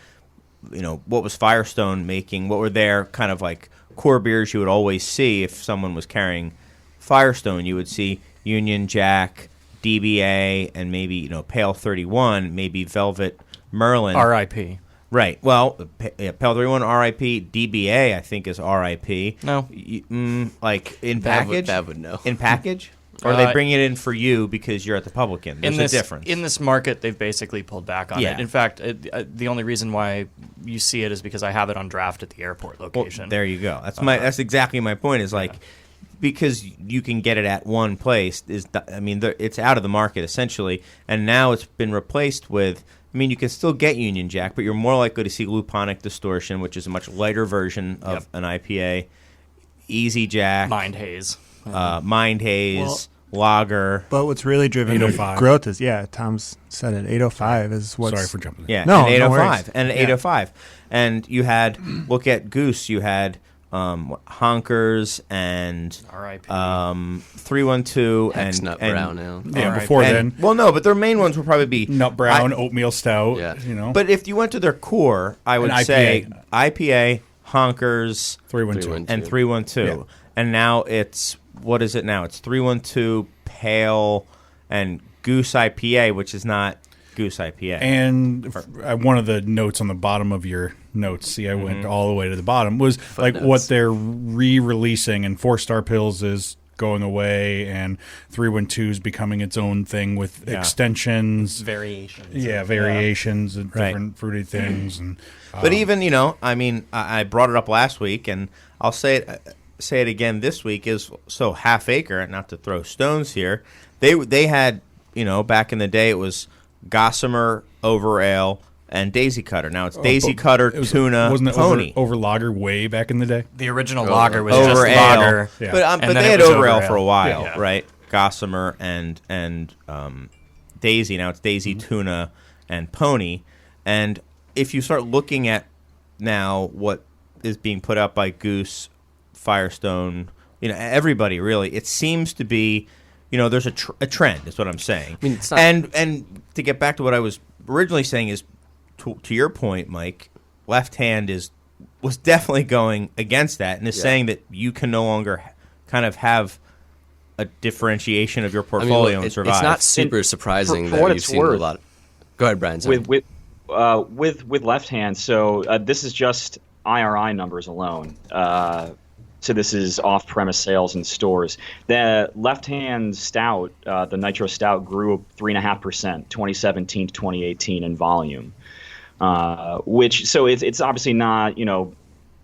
what was Firestone making? What were their kind of like core beers you would always see if someone was carrying Firestone? You would see Union Jack, DBA, and maybe, Pale 31, maybe Velvet Merlin. R.I.P. Right. Well, Pale 31 RIP, DBA I think is RIP. No. Like in package? That would know. In package? Or are they bringing it in for you because you're at the Publican? There's a difference. In this market, they've basically pulled back on it. In fact, the only reason why you see it is because I have it on draft at the airport location. Well, there you go. That's exactly my point is because you can get it at one place, it's out of the market essentially, and now it's been replaced with, you can still get Union Jack, but you're more likely to see Luponic Distortion, which is a much lighter version of an IPA, Easy Jack, Mind Haze, Lager. But what's really driven 805. growth is, Tom's said it, 805 is what's... Sorry for jumping in. Yeah, no, and 805. No and 805. And you had, look at Goose, you had Honkers and R.I.P. 312 Hex and Nut and, Brown Ale. Yeah, before then. Well, no, but their main ones would probably be Nut Brown, Oatmeal Stout, Yeah. But if you went to their core, I would say IPA, Honkers, 312. and 312. Yeah. And now it's, what is it now? It's 312, Pale, and Goose IPA, which is not Goose IPA. And one of the notes on the bottom of your notes, see, I went all the way to the bottom, was Footnotes. what they're re-releasing, and 4-Star Pills is going away, and 312 is becoming its own thing with extensions. variations. Variations and different fruity things. And But even, I brought it up last week, and I'll say it again this week, is so Half Acre, not to throw stones here, they had, back in the day it was Gossamer, Over Ale, and Daisy Cutter. Now it's Daisy Cutter, Tuna, wasn't it Pony. over lager way back in the day? The original lager was Over just Ale. lager. Yeah. But And but then they it had was Over Ale Ale. for a while, Yeah. right? Gossamer and Daisy. Now it's Daisy, Tuna, and Pony. And if you start looking at now what is being put out by Goose, Firestone, everybody really, it seems to be, there's a trend, is what I'm saying. It's not, And to get back to what I was originally saying is, to your point, Mike, Left Hand was definitely going against that and is saying that you can no longer kind of have a differentiation of your portfolio and survive. It's not super surprising for that what you've it's seen worth, a lot. Go ahead, Brian. sorry. With Left Hand, so this is just IRI numbers alone. So this is off-premise sales in stores. The Left Hand Stout, the Nitro Stout, grew 3.5%, 2017 to 2018 in volume. So it's obviously not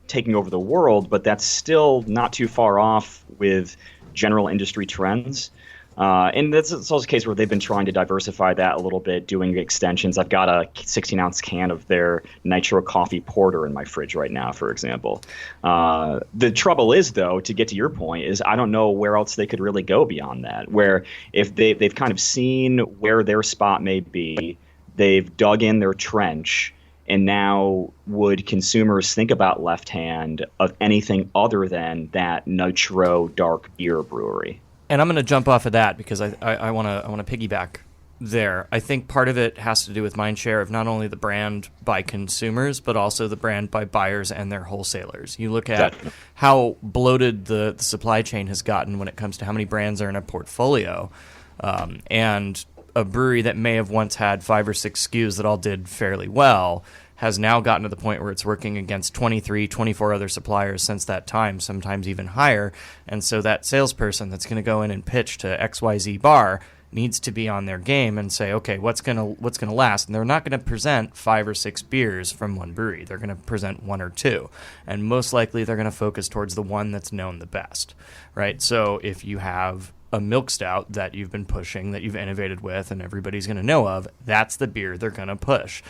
taking over the world, but that's still not too far off with general industry trends. And it's also a case where they've been trying to diversify that a little bit, doing extensions. I've got a 16-ounce can of their Nitro Coffee Porter in my fridge right now, for example. The trouble is, though, to get to your point, is I don't know where else they could really go beyond that, where if they've kind of seen where their spot may be, they've dug in their trench, And now, would consumers think about Left Hand of anything other than that Nitro dark beer brewery? And I'm going to jump off of that because I want to piggyback there. I think part of it has to do with mind share of not only the brand by consumers, but also the brand by buyers and their wholesalers. You look at how bloated the supply chain has gotten when it comes to how many brands are in a portfolio, and a brewery that may have once had 5 or 6 SKUs that all did fairly well has now gotten to the point where it's working against 23, 24 other suppliers since that time, sometimes even higher. And so that salesperson that's going to go in and pitch to XYZ bar needs to be on their game and say, okay, what's gonna last? And they're not going to present 5 or 6 beers from one brewery. They're going to present 1 or 2, and most likely they're going to focus towards the one that's known the best, right? So if you have a milk stout that you've been pushing, that you've innovated with, and everybody's going to know of, that's the beer they're going to push.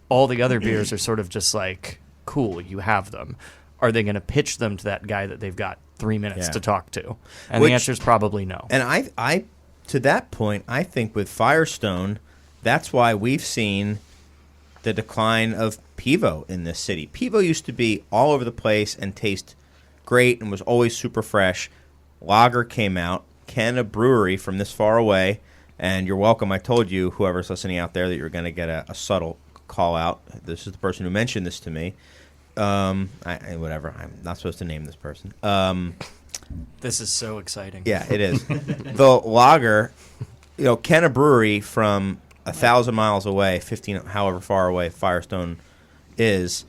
All the other beers are sort of just like, cool, you have them. Are they going to pitch them to that guy that they've got 3 minutes to talk to? And the answer is probably no. And I to that point, I think with Firestone, that's why we've seen the decline of Pivo in this city. Pivo used to be all over the place and taste great and was always super fresh. Lager came out. Ken, a brewery from this far away, and you're welcome. I told you, whoever's listening out there, that you're going to get a subtle call out. This is the person who mentioned this to me. Whatever. I'm not supposed to name this person. This is so exciting. Yeah, it is. The lager, Ken, a brewery from 1,000 miles away, 15, however far away Firestone is,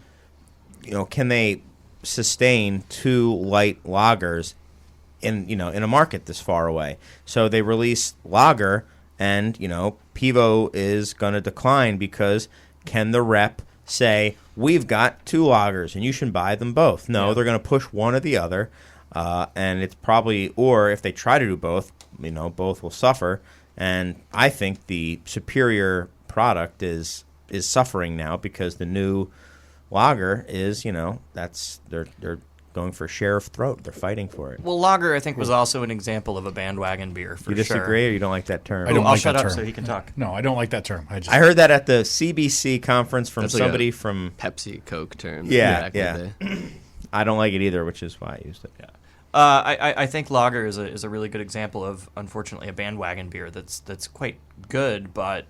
can they sustain 2 light lagers in a market this far away? So they release lager, and Pivo is going to decline because can the rep say, we've got 2 lagers and you should buy them both? No, they're going to push one or the other. And it's probably, or if they try to do both, both will suffer. And I think the superior product is suffering now because the new lager is, that's they're going for a share of throat. They're fighting for it. Well, lager, I think, was also an example of a bandwagon beer, for sure. You disagree, or you don't like that term? I'll shut up so he can talk. No, I don't like that term. I heard that at the CBC conference from somebody from Pepsi Coke term. Yeah. I don't like it either, which is why I used it. Yeah. I think lager is a really good example of, unfortunately, a bandwagon beer that's quite good, but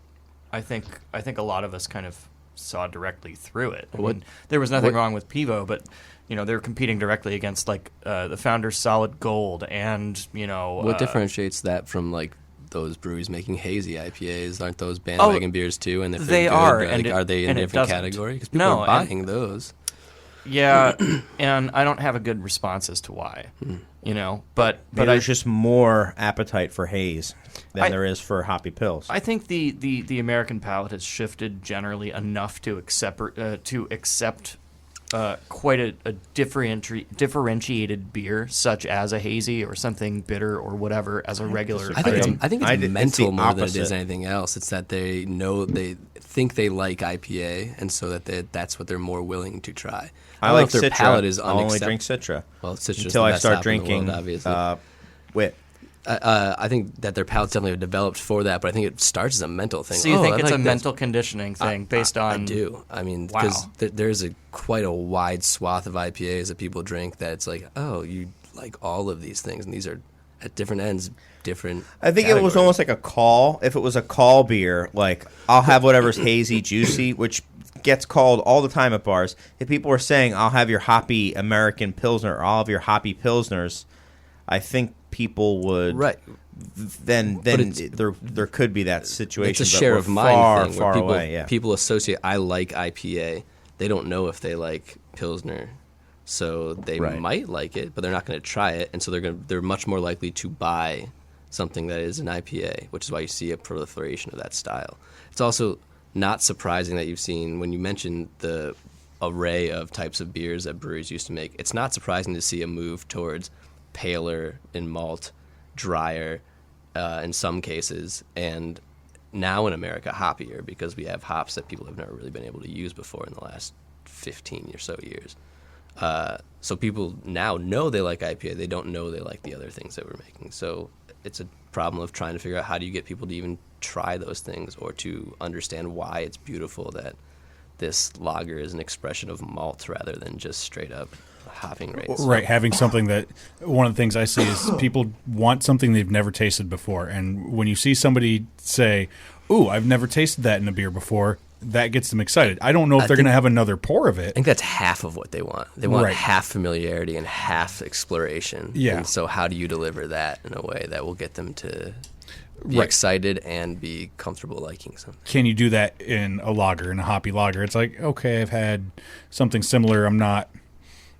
I think a lot of us kind of saw directly through it. I mean, there was nothing wrong with Pivo, but they're competing directly against the Founder's Solid Gold, and what differentiates that from those breweries making hazy IPAs? Aren't those bandwagon beers too? And if they good, are, are they in a different category? Because people are buying those. Yeah, and I don't have a good response as to why. But there's just more appetite for haze than there is for hoppy pills. I think the American palate has shifted generally enough to accept quite a differentiated beer, such as a hazy or something bitter or whatever, as a regular item. I think it's mental more than it is anything else. It's that they think they like IPA, and so that's what they're more willing to try. I like their Citra. palate is I'll only drink Citra. Well, Citra's until the I best start hop in the drinking world, obviously. wit. I think that their palates definitely are developed for that, but I think it starts as a mental thing. So you think it's a mental conditioning thing based on... I do. I mean, because there's quite a wide swath of IPAs that people drink that it's like, oh, you like all of these things, and these are at different ends, different I think categories. It was almost like a call. If it was a call beer, I'll have whatever's hazy, juicy, which gets called all the time at bars. If people were saying, I'll have your hoppy American Pilsner, or I'll have your hoppy Pilsners, I think people would... Right. Then there could be that situation. It's a share of mind thing far where away. People associate, I like IPA. They don't know if they like Pilsner. So they might like it, but they're not going to try it, and so they're much more likely to buy something that is an IPA, which is why you see a proliferation of that style. It's also not surprising that you've seen, when you mentioned the array of types of beers that breweries used to make, it's not surprising to see a move towards paler in malt, drier in some cases, and now in America hoppier, because we have hops that people have never really been able to use before in the last 15 or so years. So people now know they like IPA. They don't know they like the other things that we're making. So it's a problem of trying to figure out how do you get people to even try those things or to understand why it's beautiful that this lager is an expression of malt rather than just straight up hopping rates. Right, having something that one of the things I see is people want something they've never tasted before, and when you see somebody say, "Ooh, I've never tasted that in a beer before," that gets them excited. I don't know if they're going to have another pour of it. I think that's half of what they want. They want Right. half familiarity and half exploration. Yeah. And so how do you deliver that in a way that will get them to be Right. excited and be comfortable liking something? Can you do that in a lager, in a hoppy lager? It's like, okay, I've had something similar.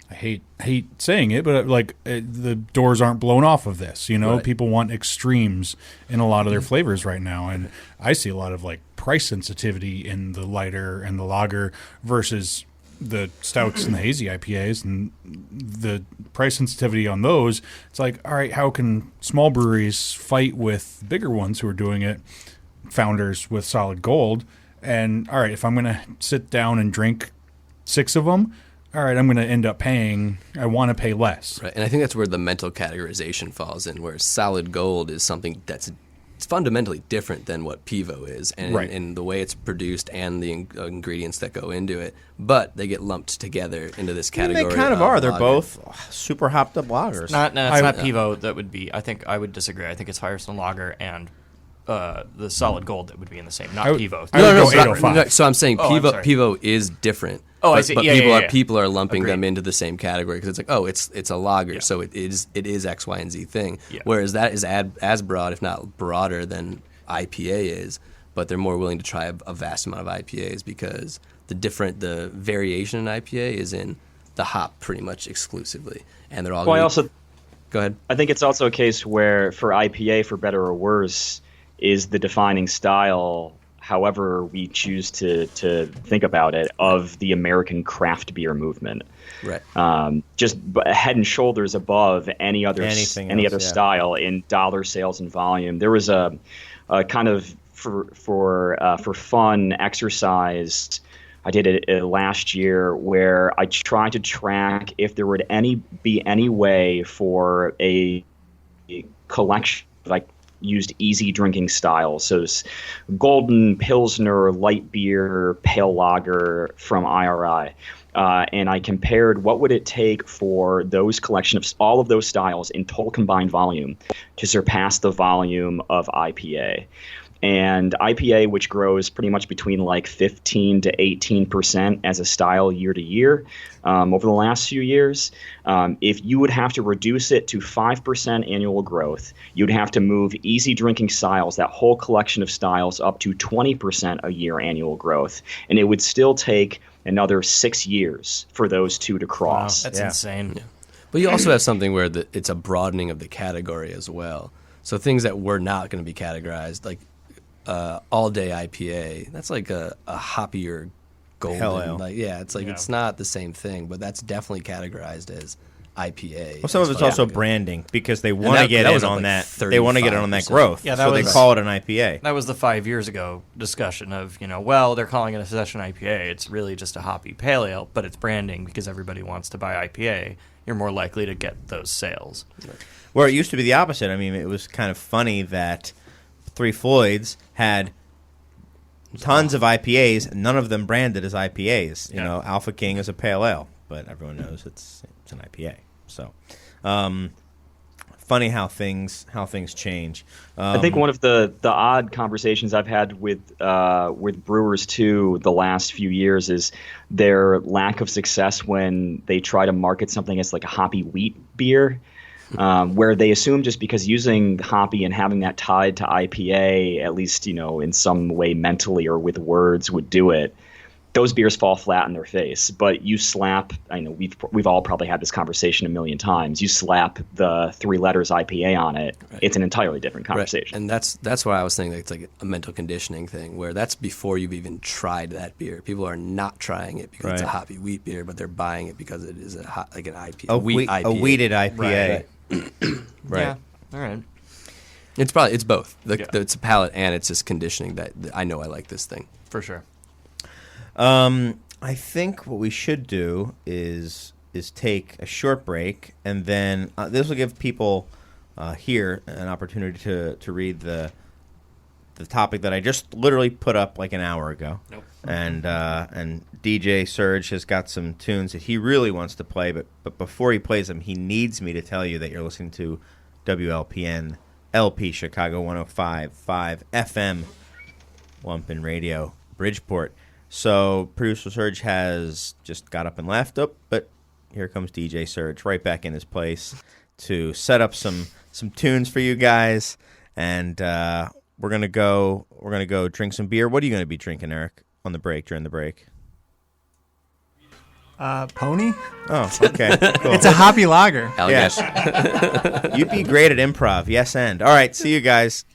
I hate saying it, but the doors aren't blown off of this. You know, Right. people want extremes in a lot of their flavors right now, and I see a lot of like price sensitivity in the lighter and the lager versus the stouts and the hazy IPAs, and the price sensitivity on those. It's like, all right, how can small breweries fight with bigger ones who are doing it? Founders with Solid Gold, and all right, if I'm going to sit down and drink 6 of them. All right, I'm going to end up paying, I want to pay less. Right. And I think that's where the mental categorization falls in, where Solid Gold is something that's it's fundamentally different than what Pivo is, and Right. in the way it's produced and the ingredients that go into it. But they get lumped together into this category. They kind of are. They're lager. both super hopped up lagers. It's not Pivo that would be. I think I would disagree. I think it's Firestone Lager and the Solid Gold that would be in the same, not Pivo. I would go so, 805. so I'm saying Oh, I'm Pivo, sorry. Pivo is different. Oh, I but, see. But Yeah, people yeah, are yeah. people are lumping them Agreed. into the same category because it's like, oh, it's a lager, so it is X, Y, and Z thing. Yeah. Whereas that is as broad, if not broader, than IPA is. But they're more willing to try a vast amount of IPAs because the variation in IPA is in the hop pretty much exclusively, and they're all. Well, Go ahead. I think it's also a case where for IPA, for better or worse, is the defining style, however we choose to think about it, of the American craft beer movement. Right. Just head and shoulders above any other Anything any else, other yeah. style in dollar sales and volume. There was a kind of for fun exercise I did it last year where I tried to track if there would be any way for a collection like used easy drinking styles. So it's golden, pilsner, light beer, pale lager from IRI. And I compared what would it take for those collection of all of those styles in total combined volume to surpass the volume of IPA. And IPA, which grows pretty much between like 15 to 18% as a style year to year over the last few years, if you would have to reduce it to 5% annual growth, you'd have to move easy drinking styles, that whole collection of styles, up to 20% a year annual growth. And it would still take another 6 years for those two to cross. That's insane. Yeah. But you also have something where it's a broadening of the category as well. So things that were not going to be categorized, like all day IPA, that's like a hoppier golden. Hell ale. It's not the same thing, but that's definitely categorized as IPA. Well, some of it's also branding because they want to get that in was up on like that. They want to get in on that 35%. growth. Yeah, that so they was- call it an IPA. That was the 5 years ago discussion of, well, they're calling it a session IPA. It's really just a hoppy pale ale, but it's branding because everybody wants to buy IPA. You're more likely to get those sales. Where it used to be the opposite. I mean, it was kind of funny that Three Floyds had tons of IPAs, none of them branded as IPAs. You know, Alpha King is a pale ale, but everyone knows it's an IPA. So, funny how things change. I think one of the odd conversations I've had with brewers too the last few years is their lack of success when they try to market something as like a hoppy wheat beer. Where they assume just because using hoppy and having that tied to IPA, at least, in some way mentally or with words would do it, those beers fall flat in their face. But you slap, I know we've all probably had this conversation a million times, you slap the 3 letters IPA on it, right. It's an entirely different conversation. Right. And that's why I was thinking that it's like a mental conditioning thing, where that's before you've even tried that beer. People are not trying it because it's a hoppy wheat beer, but they're buying it because it is like an IPA, a IPA. A wheated IPA. Right. Right. Yeah. All right. It's both. It's a palate and it's just conditioning that I know I like this thing. For sure. I think what we should do is take a short break, and then this will give people here an opportunity to read the topic that I just literally put up like an hour ago. Nope. and DJ Surge has got some tunes that he really wants to play, but before he plays them, he needs me to tell you that you're listening to WLPN LP Chicago 105.5 FM Lumpin Radio Bridgeport. So producer Surge has just got up and left, but here comes DJ Surge right back in his place to set up some tunes for you guys, and we're gonna go drink some beer. What are you gonna be drinking, Eric, on the break, during the break? Pony? Oh, okay. Cool. It's a hoppy lager. Yes. You'd be great at improv. Yes, and. All right, see you guys.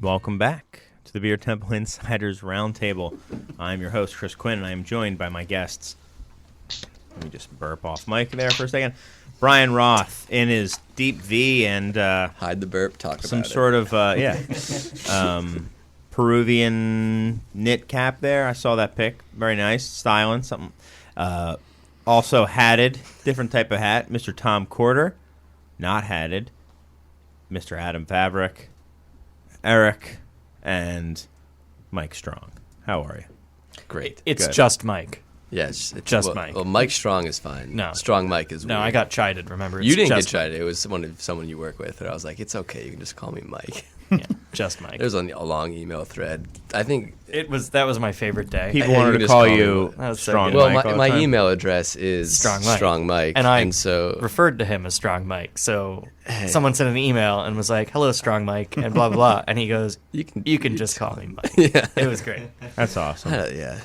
Welcome back to the Beer Temple Insiders Roundtable. I'm your host, Chris Quinn, and I am joined by my guests. Let me just burp off mic there for a second. Bryan Roth in his deep V and hide the burp. Talk about some sort of Peruvian knit cap there. I saw that pic. Very nice, styling something. Also hatted, different type of hat. Mr. Tom Korder, not hatted. Mr. Adam Fabric. Eric, and Mike Strong. How are you? Great. It's Good. just Mike. Yes, Just Mike. Well, Mike Strong is fine. No. Strong Mike is No, weird. I got chided, remember? It's You didn't get just chided. It was someone you work with, and I was like, it's okay. You can just call me Mike. Mike. Yeah, just Mike. There's a long email thread. I think. That was my favorite day. People you wanted can to just call call me you That was so Strong good. Well, Mike all the my time. email address is Strong Mike. and And so referred to him as Strong Mike. So someone sent an email and was like, "Hello, Strong Mike," and blah blah blah. And he goes, "You can just call me Mike." yeah. It was great. That's awesome. Yeah.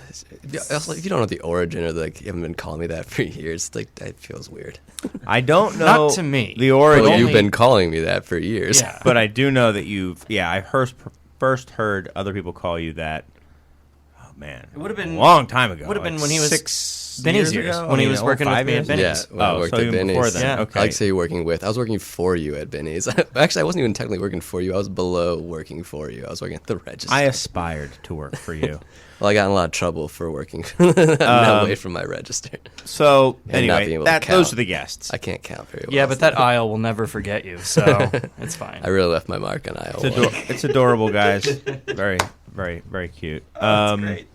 Also, if you don't know the origin or you haven't been calling me that for years, that feels weird. I don't know Not to me. the origin, Well, you've been calling me that for years. Yeah. but I do know that I first heard other people call you that. Oh man, It would have been a long time ago. Would have been like when he was 6 Benny's years years, ago? when he You was know, working with 5 me at years? Benny's. Yeah, when I worked so at even Benny's. before then. Yeah. Okay. I like to say working with. I was working for you at Benny's. Actually, I wasn't even technically working for you. I was below working for you. I was working at the register. I aspired to work for you. Well, I got in a lot of trouble for working away from my register. So And not anyway, being able to those count. are the guests. I can't count very well. Yeah, but that aisle will never forget you, so it's fine. I really left my mark on Iowa. It's adorable, guys. Very, very, very cute. That's great.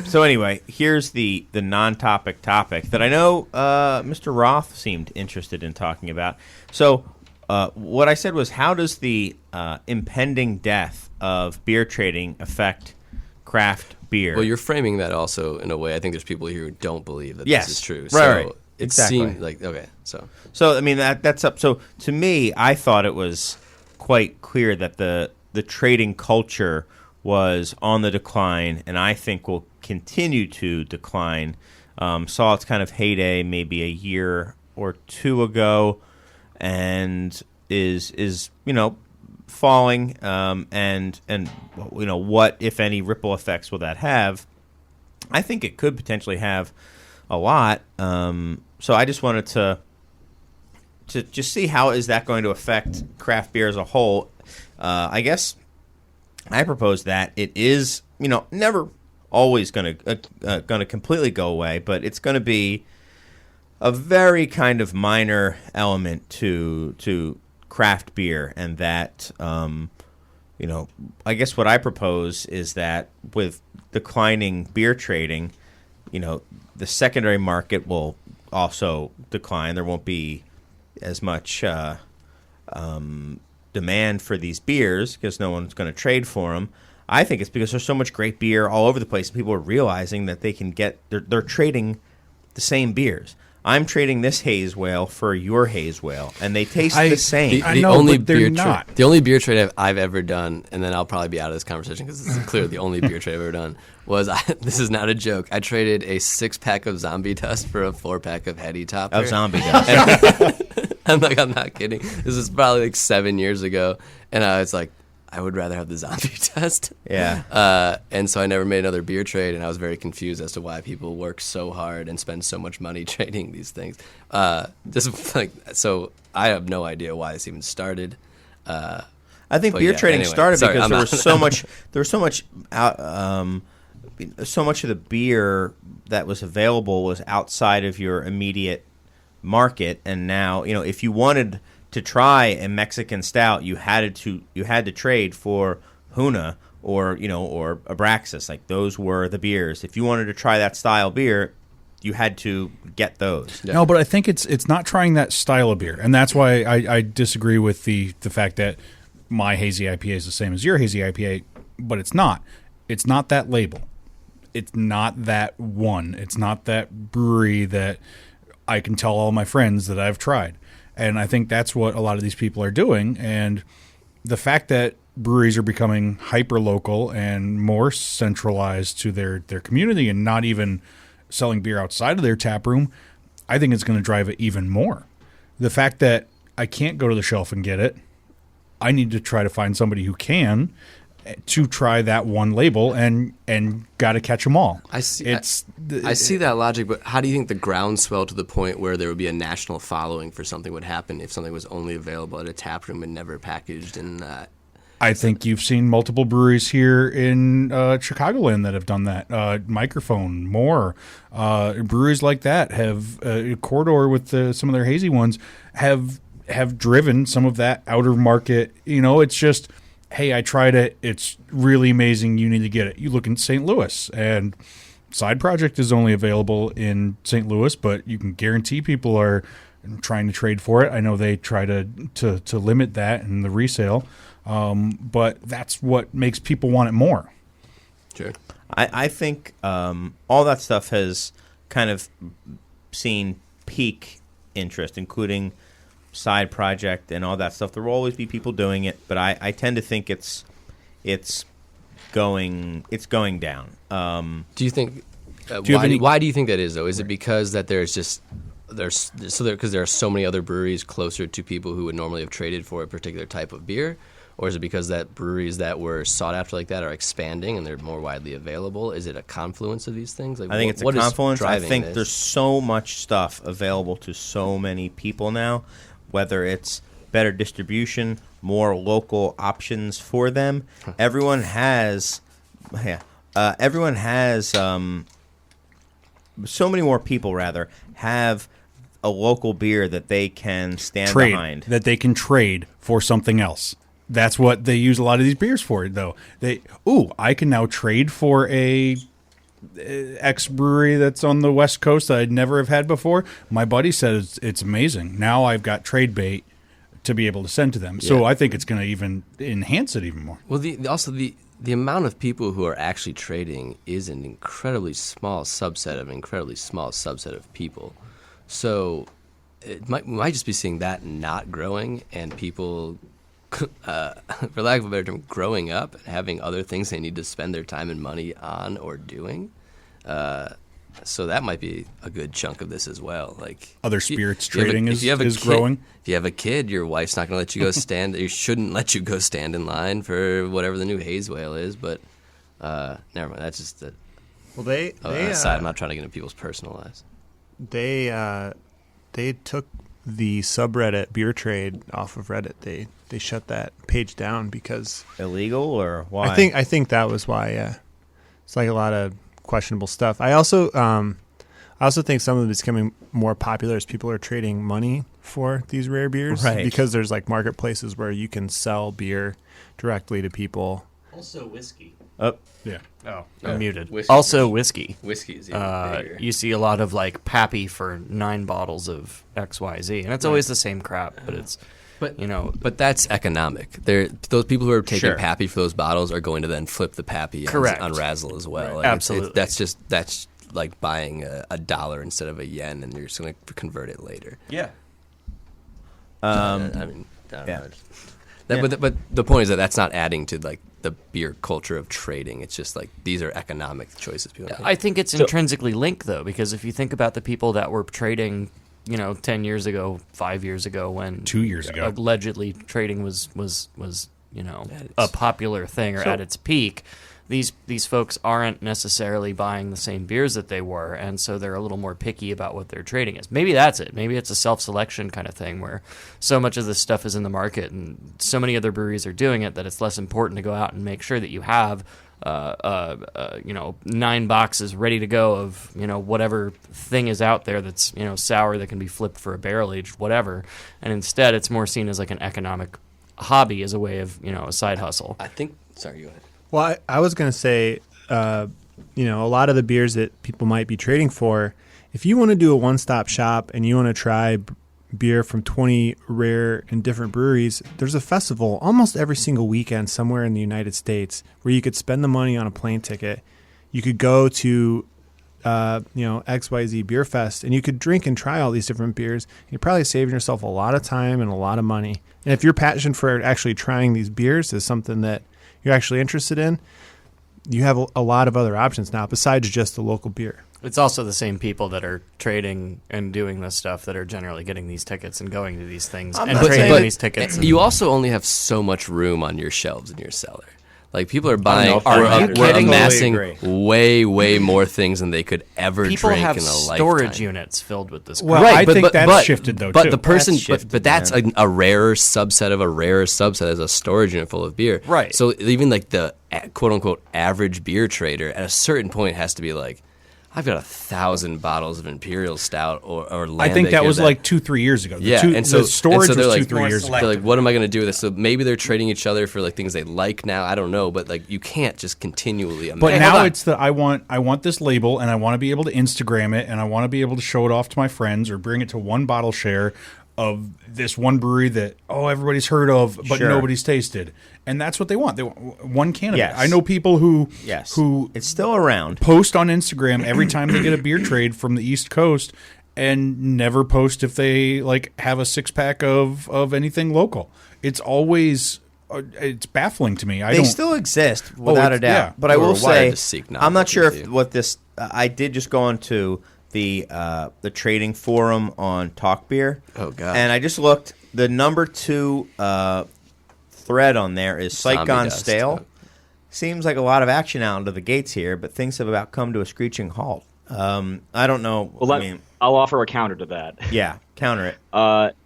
So anyway, here's the non-topic topic that I know Mr. Roth seemed interested in talking about. So what I said was, how does the impending death of beer trading affect craft beer? Well, you're framing that also in a way. I think there's people here who don't believe that Yes. this is true. Right, So right. it Exactly. seemed like okay. So I mean that's up. So to me, I thought it was quite clear that the trading culture was on the decline, and I think will continue to decline. Saw its kind of heyday maybe a year or two ago, and is falling. And what if any ripple effects will that have? I think it could potentially have a lot. So I just wanted to just see how is that going to affect craft beer as a whole. I guess I propose that it is, never always going to completely go away, but it's going to be a very kind of minor element to craft beer, and that I guess what I propose is that with declining beer trading, the secondary market will also decline. There won't be as much demand for these beers because no one's going to trade for them. I think it's because there's so much great beer all over the place, and people are realizing that they can get they're trading the same beers. I'm trading this haze whale for your haze whale, and they taste the same. I know, but they're not. The only beer trade I've ever done, and then I'll probably be out of this conversation because this is clearly the only beer trade I've ever done, was this is not a joke. I traded a 6-pack of Zombie Dust for a 4-pack of Heady Topper. Of Zombie Dust. I'm not kidding. This is probably like 7 years ago, and I was like, I would rather have the zombie test. Yeah. And so I never made another beer trade, and I was very confused as to why people work so hard and spend so much money trading these things. So I have no idea why this even started. I think beer trading anyway, started sorry, because I'm there not- was so much. There was so much so much of the beer that was available was outside of your immediate market, and now if you wanted to try a Mexican stout, you had to trade for Huna or Abraxas. Like those were the beers. If you wanted to try that style beer, you had to get those. No, but I think it's not trying that style of beer, and that's why I disagree with the fact that my hazy IPA is the same as your hazy IPA, but it's not. It's not that label. It's not that one. It's not that brewery that I can tell all my friends that I've tried. And I think that's what a lot of these people are doing. And the fact that breweries are becoming hyper-local and more centralized to their community and not even selling beer outside of their tap room, I think it's going to drive it even more. The fact that I can't go to the shelf and get it, I need to try to find somebody who can to try that one label and got to catch them all. I see that logic, but how do you think the groundswell to the point where there would be a national following for something would happen if something was only available at a tap room and never packaged in that? I think you've seen multiple breweries here in Chicagoland that have done that. Microphone, more breweries like that have Korder with some of their hazy ones have driven some of that outer market. It's just, hey, I tried it. It's really amazing. You need to get it. You look in St. Louis, and Side Project is only available in St. Louis, but you can guarantee people are trying to trade for it. I know they try to limit that in the resale, but that's what makes people want it more. Sure. I think all that stuff has kind of seen peak interest, including Side Project and all that stuff. There will always be people doing it, but I tend to think it's going down. Do you think? Why do you think that is though? Is it because that there are so many other breweries closer to people who would normally have traded for a particular type of beer? Or is it because that breweries that were sought after like that are expanding and they're more widely available? Is it a confluence of these things? Like, I think it's a confluence. I think there's so much stuff available to so many people now, whether it's better distribution, more local options for them. Everyone has so many more people rather have a local beer that they can stand behind. That they can trade for something else. That's what they use a lot of these beers for, though. I can now trade for a X brewery that's on the West Coast that I'd never have had before. My buddy says it's amazing. Now I've got trade bait to be able to send to them. So I think it's going to even enhance it even more. Well, the amount of people who are actually trading is an incredibly small subset of people. So we might just be seeing that not growing and people, for lack of a better term, growing up and having other things they need to spend their time and money on or doing. So that might be a good chunk of this as well. Like other spirits trading is growing. If you have a kid, your wife's not going to let you go stand. You shouldn't let you go stand in line for whatever the new haze whale is. But never mind. That's just aside. I'm not trying to get into people's personal lives. They took the subreddit beer trade off of Reddit. They shut that page down because illegal, or why? I think that was why. Yeah, it's like a lot of questionable stuff. I also think some of it's becoming more popular as people are trading money for these rare beers, right? Because there's like marketplaces where you can sell beer directly to people. Also whiskey. Oh, yeah. Oh, I'm muted. Whiskey. Also whiskey. Whiskey is even bigger. You see a lot of like Pappy for 9 bottles of XYZ, and it's always the same crap, but it's. But that's economic. Those people who are taking Pappy for those bottles are going to then flip the Pappy on Razzle as well. Right. Like Absolutely. That's like buying a dollar instead of a yen, and you're just going to convert it later. Yeah. I don't know. But the point is that that's not adding to like the beer culture of trading. It's just like these are economic choices people make. I think it's intrinsically linked though, because if you think about the people that were trading 10 years ago, 5 years ago, when 2 years ago, allegedly trading was a popular thing or at its peak. These folks aren't necessarily buying the same beers that they were, and so they're a little more picky about what their trading is. Maybe that's it. Maybe it's a self-selection kind of thing where so much of this stuff is in the market and so many other breweries are doing it that it's less important to go out and make sure that you have 9 boxes ready to go of whatever thing is out there that's sour that can be flipped for a barrel aged whatever, and instead it's more seen as like an economic hobby as a way of a side hustle. I think. Sorry, go ahead. Well, I was going to say, a lot of the beers that people might be trading for, if you want to do a one-stop shop and you want to try beer from 20 rare and different breweries, there's a festival almost every single weekend somewhere in the United States where you could spend the money on a plane ticket. You could go to, XYZ Beer Fest, and you could drink and try all these different beers. You're probably saving yourself a lot of time and a lot of money. And if your passion for actually trying these beers is something that you're actually interested in, you have a lot of other options now besides just the local beer. It's also the same people that are trading and doing this stuff that are generally getting these tickets and going to these things and trading these tickets. You also only have so much room on your shelves in your cellar. Like, people are buying, we're amassing way more things than they could ever people drink in a have lifetime. storage units filled with this. Well, right, I think that's shifted though. But too. the person, That's shifted, that's a rarer subset of a rarer subset as a storage unit full of beer. Right. So even like the quote unquote average beer trader at a certain point has to be like, I've got 1,000 bottles of Imperial Stout or Lambic. I think that was like 2-3 years ago. And so the storage they're was like, 2-3 years ago. They're like, what am I going to do with this? So maybe they're trading each other for like things they like now. I don't know, but like you can't just continually. But now it's I want this label, and I want to be able to Instagram it, and I want to be able to show it off to my friends or bring it to one bottle share of this one brewery that everybody's heard of but nobody's tasted, and that's what they want. They want one can of it. I know people who it's still around, post on Instagram every time they get a beer trade from the East Coast, and never post if they like have a 6-pack of anything local. It's always it's baffling to me. They still exist without a doubt. Yeah. But I will say, seek I'm not sure novelty, if what this. I did just go into the trading forum on Talk Beer. Oh god! And I just looked. The number 2 thread on there is Sight Gone Stale. Seems like a lot of action out into the gates here, but things have about come to a screeching halt. I don't know. Well, I'll offer a counter to that. Yeah, counter it.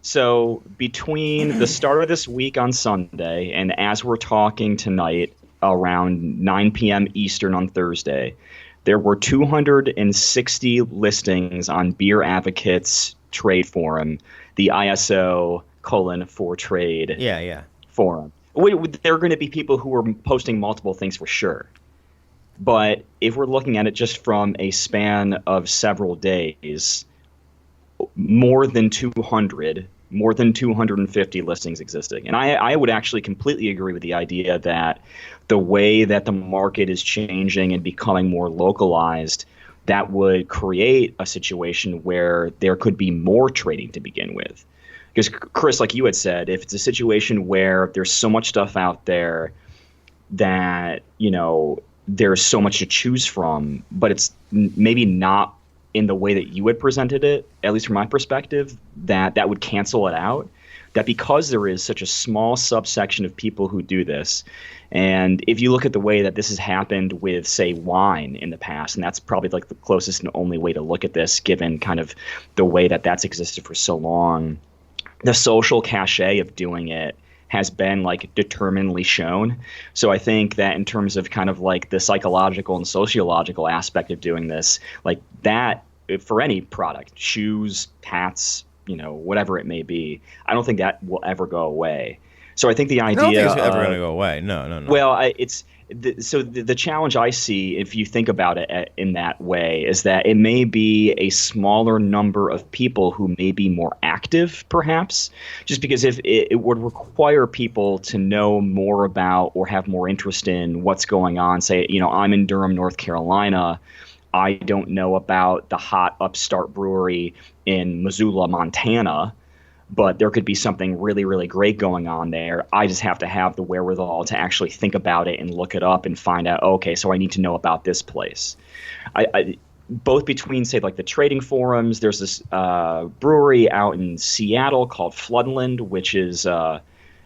So between the start of this week on Sunday and as we're talking tonight around 9 p.m. Eastern on Thursday, there were 260 listings on Beer Advocates Trade Forum, the ISO for Trade forum. There are going to be people who are posting multiple things for sure. But if we're looking at it just from a span of several days, more than 250 listings existing. And I would actually completely agree with the idea that the way that the market is changing and becoming more localized, that would create a situation where there could be more trading to begin with. Because, Chris, like you had said, if it's a situation where there's so much stuff out there that, there's so much to choose from, but it's maybe not in the way that you had presented it, at least from my perspective, that would cancel it out. That because there is such a small subsection of people who do this, and if you look at the way that this has happened with, say, wine in the past, and that's probably like the closest and only way to look at this, given kind of the way that that's existed for so long, the social cachet of doing it has been like determinedly shown. So I think that in terms of kind of like the psychological and sociological aspect of doing this, like that for any product, shoes, hats, whatever it may be, I don't think that will ever go away. So I think the idea I don't think it's ever going to go away. No. Well, the challenge I see, if you think about it in that way, is that it may be a smaller number of people who may be more active, perhaps, just because if it would require people to know more about or have more interest in what's going on. Say, I'm in Durham, North Carolina. I don't know about the hot upstart brewery in Missoula, Montana, but there could be something really, really great going on there. I just have to have the wherewithal to actually think about it and look it up and find out, okay, so I need to know about this place. both between, say, like the trading forums. There's this brewery out in Seattle called Floodland, which is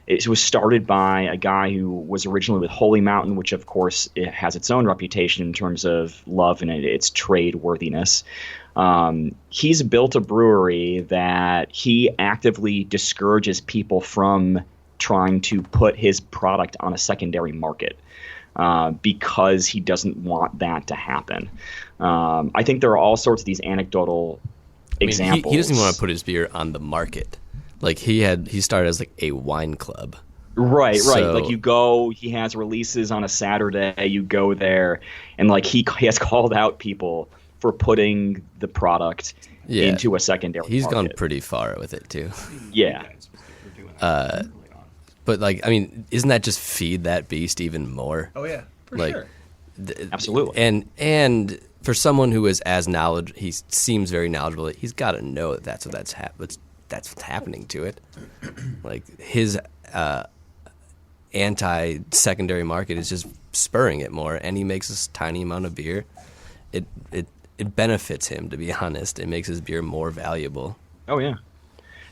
it was started by a guy who was originally with Holy Mountain, which of course it has its own reputation in terms of love and its trade worthiness. He's built a brewery that he actively discourages people from trying to put his product on a secondary market. Because he doesn't want that to happen. I think there are all sorts of these anecdotal examples. He doesn't even want to put his beer on the market. Like he started as like a wine club. Right. Like you go, he has releases on a Saturday, you go there, and like he has called out people for putting the product into a secondary He's market. gone pretty far with it too. Yeah. But like, I mean, isn't that just feed that beast even more? Oh yeah, for like, sure. Absolutely. And for someone who is as knowledgeable, he seems very knowledgeable. He's got to know that that's what's happening to it. Like his anti-secondary market is just spurring it more, and he makes this tiny amount of beer. It benefits him, to be honest. It makes his beer more valuable. Oh yeah.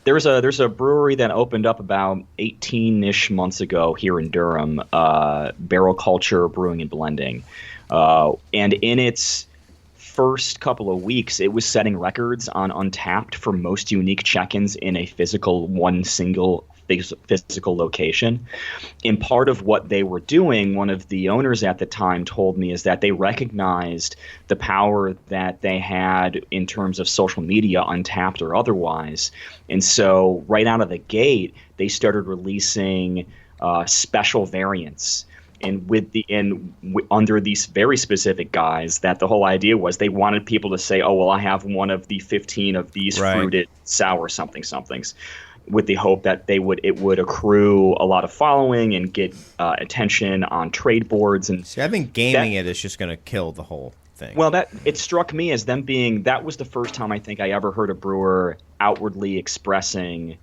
There's a brewery that opened up about 18-ish months ago here in Durham, Barrel Culture Brewing and Blending. And in its first couple of weeks, it was setting records on Untappd for most unique check-ins in a single physical location. And part of what they were doing, one of the owners at the time told me, is that they recognized the power that they had in terms of social media, Untappd or otherwise. And so right out of the gate, they started releasing special variants. And under these very specific guys, that the whole idea was they wanted people to say, oh, well, I have one of the 15 of these fruited sour somethings, with the hope that it would accrue a lot of following and get attention on trade boards. And see, I think gaming it is just going to kill the whole thing. Well, it struck me as them being, that was the first time I think I ever heard a brewer outwardly expressing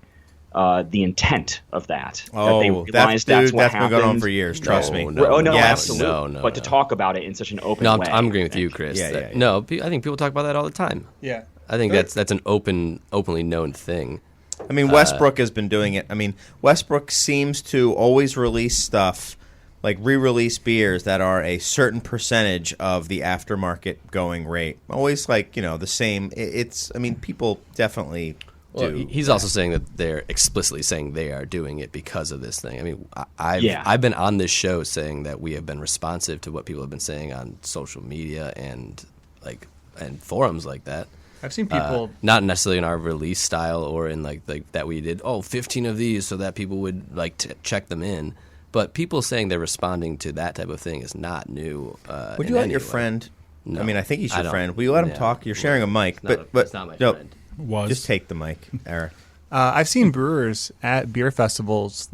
the intent of that. Oh, that they realized that's what happened. Been going on for years. Trust me. Absolutely. But to talk about it in such an open way. I'm agreeing with you, Chris. No, I think people talk about that all the time. Yeah. I think that's an openly known thing. I mean, Westbrook has been doing it. I mean, Westbrook seems to always release stuff, like re-release beers that are a certain percentage of the aftermarket going rate. Always like, the same. I mean, people definitely do. He's also saying that they're explicitly saying they are doing it because of this thing. I mean, I've been on this show saying that we have been responsive to what people have been saying on social media and forums like that. I've seen people not necessarily in our release style or in like that we did 15 of these so that people would check them in, but people saying they're responding to that type of thing is not new. Would you let your friend? No, I mean, I think he's your friend. Will you let him talk? You're sharing a mic, it's not my friend. Just take the mic, Eric. I've seen brewers at beer festivals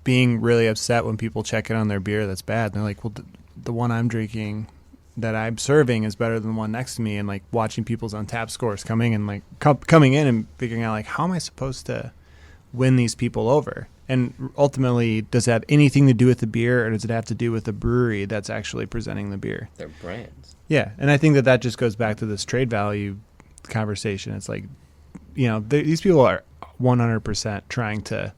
being really upset when people check in on their beer that's bad. And they're like, well, the one I'm drinking that I'm serving is better than the one next to me, and watching people's Untappd scores coming in and figuring out how am I supposed to win these people over? And ultimately, does it have anything to do with the beer, or does it have to do with the brewery that's actually presenting the beer? They're brands. Yeah, and I think that just goes back to this trade value conversation. It's these people are 100% trying to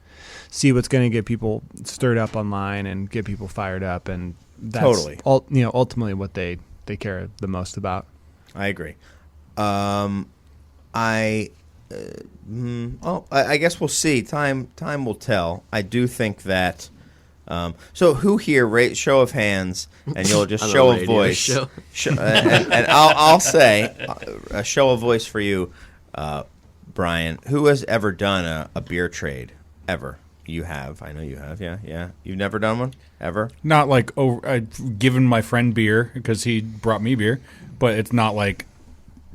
see what's going to get people stirred up online and get people fired up, and that's ultimately what they care the most about. I agree. I guess we'll see. Time will tell. I do think that. So who here? Show of hands, and you'll just show a voice. And I'll say a show of voice for you, Bryan. Who has ever done a beer trade ever? You have. I know you have. Yeah. You've never done one? Ever? Not I've given my friend beer because he brought me beer, but it's not like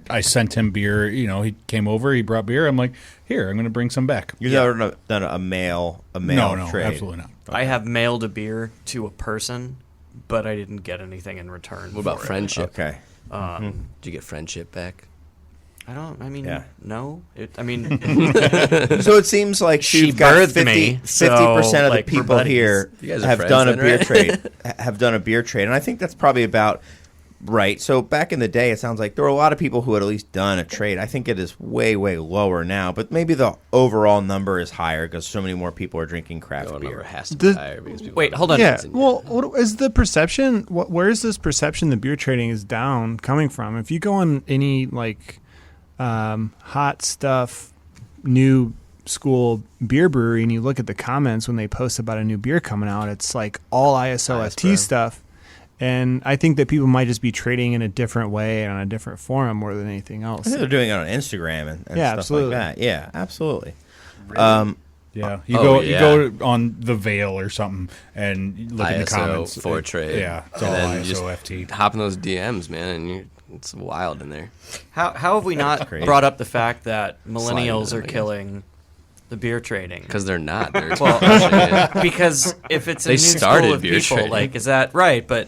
I sent him beer. He came over, he brought beer. I'm like, here, I'm going to bring some back. You've never done a mail trade? No, absolutely not. Okay. I have mailed a beer to a person, but I didn't get anything in return. What about friendship? Okay. Did you get friendship back? No. So it seems like she birthed me. 50% of the people here have done a beer trade. Have done a beer trade, and I think that's probably about Right. So back in the day, it sounds like there were a lot of people who had at least done a trade. I think it is way, way lower now, but maybe the overall number is higher because so many more people are drinking craft The beer. number has to be higher because people Wait, hold on. Yeah. Well, what is the perception? Where is this perception the beer trading is down coming from? If you go on any like hot stuff, new school beer brewery, and you look at the comments when they post about a new beer coming out, it's like all ISO FT stuff. And I think that people might just be trading in a different way and on a different forum more than anything else. I think they're doing it on Instagram and Yeah, stuff absolutely. like that. Yeah, absolutely. Yeah, you yeah. go on the Veil or something and you look in the ISO comments. for trade. Yeah, it's all And then you ISO just FT. hop in those DMs, man, and it's wild in there. How have we not crazy. brought up the fact that Slide millennials into are them, I guess. killing the beer trading? Because they're not. They're Well, yeah. because if it's a They new started school of beer people, trading. like, is that right? But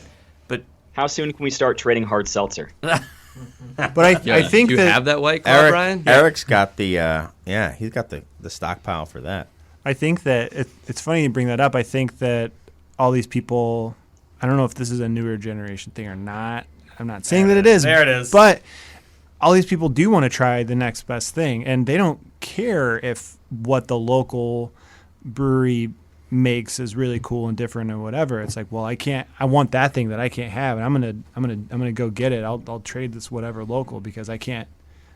How soon can we start trading hard seltzer? But I think you that have that White Claw, Brian? Eric's got the he's got the stockpile for that. I think that it's funny you bring that up. I think that all these people, I don't know if this is a newer generation thing or not. I'm not saying that it is. There it is. But all these people do want to try the next best thing, and they don't care if what the local brewery makes is really cool and different or whatever. It's like, well, I want that thing that I can't have, and I'm gonna go get it. I'll trade this whatever local because I'm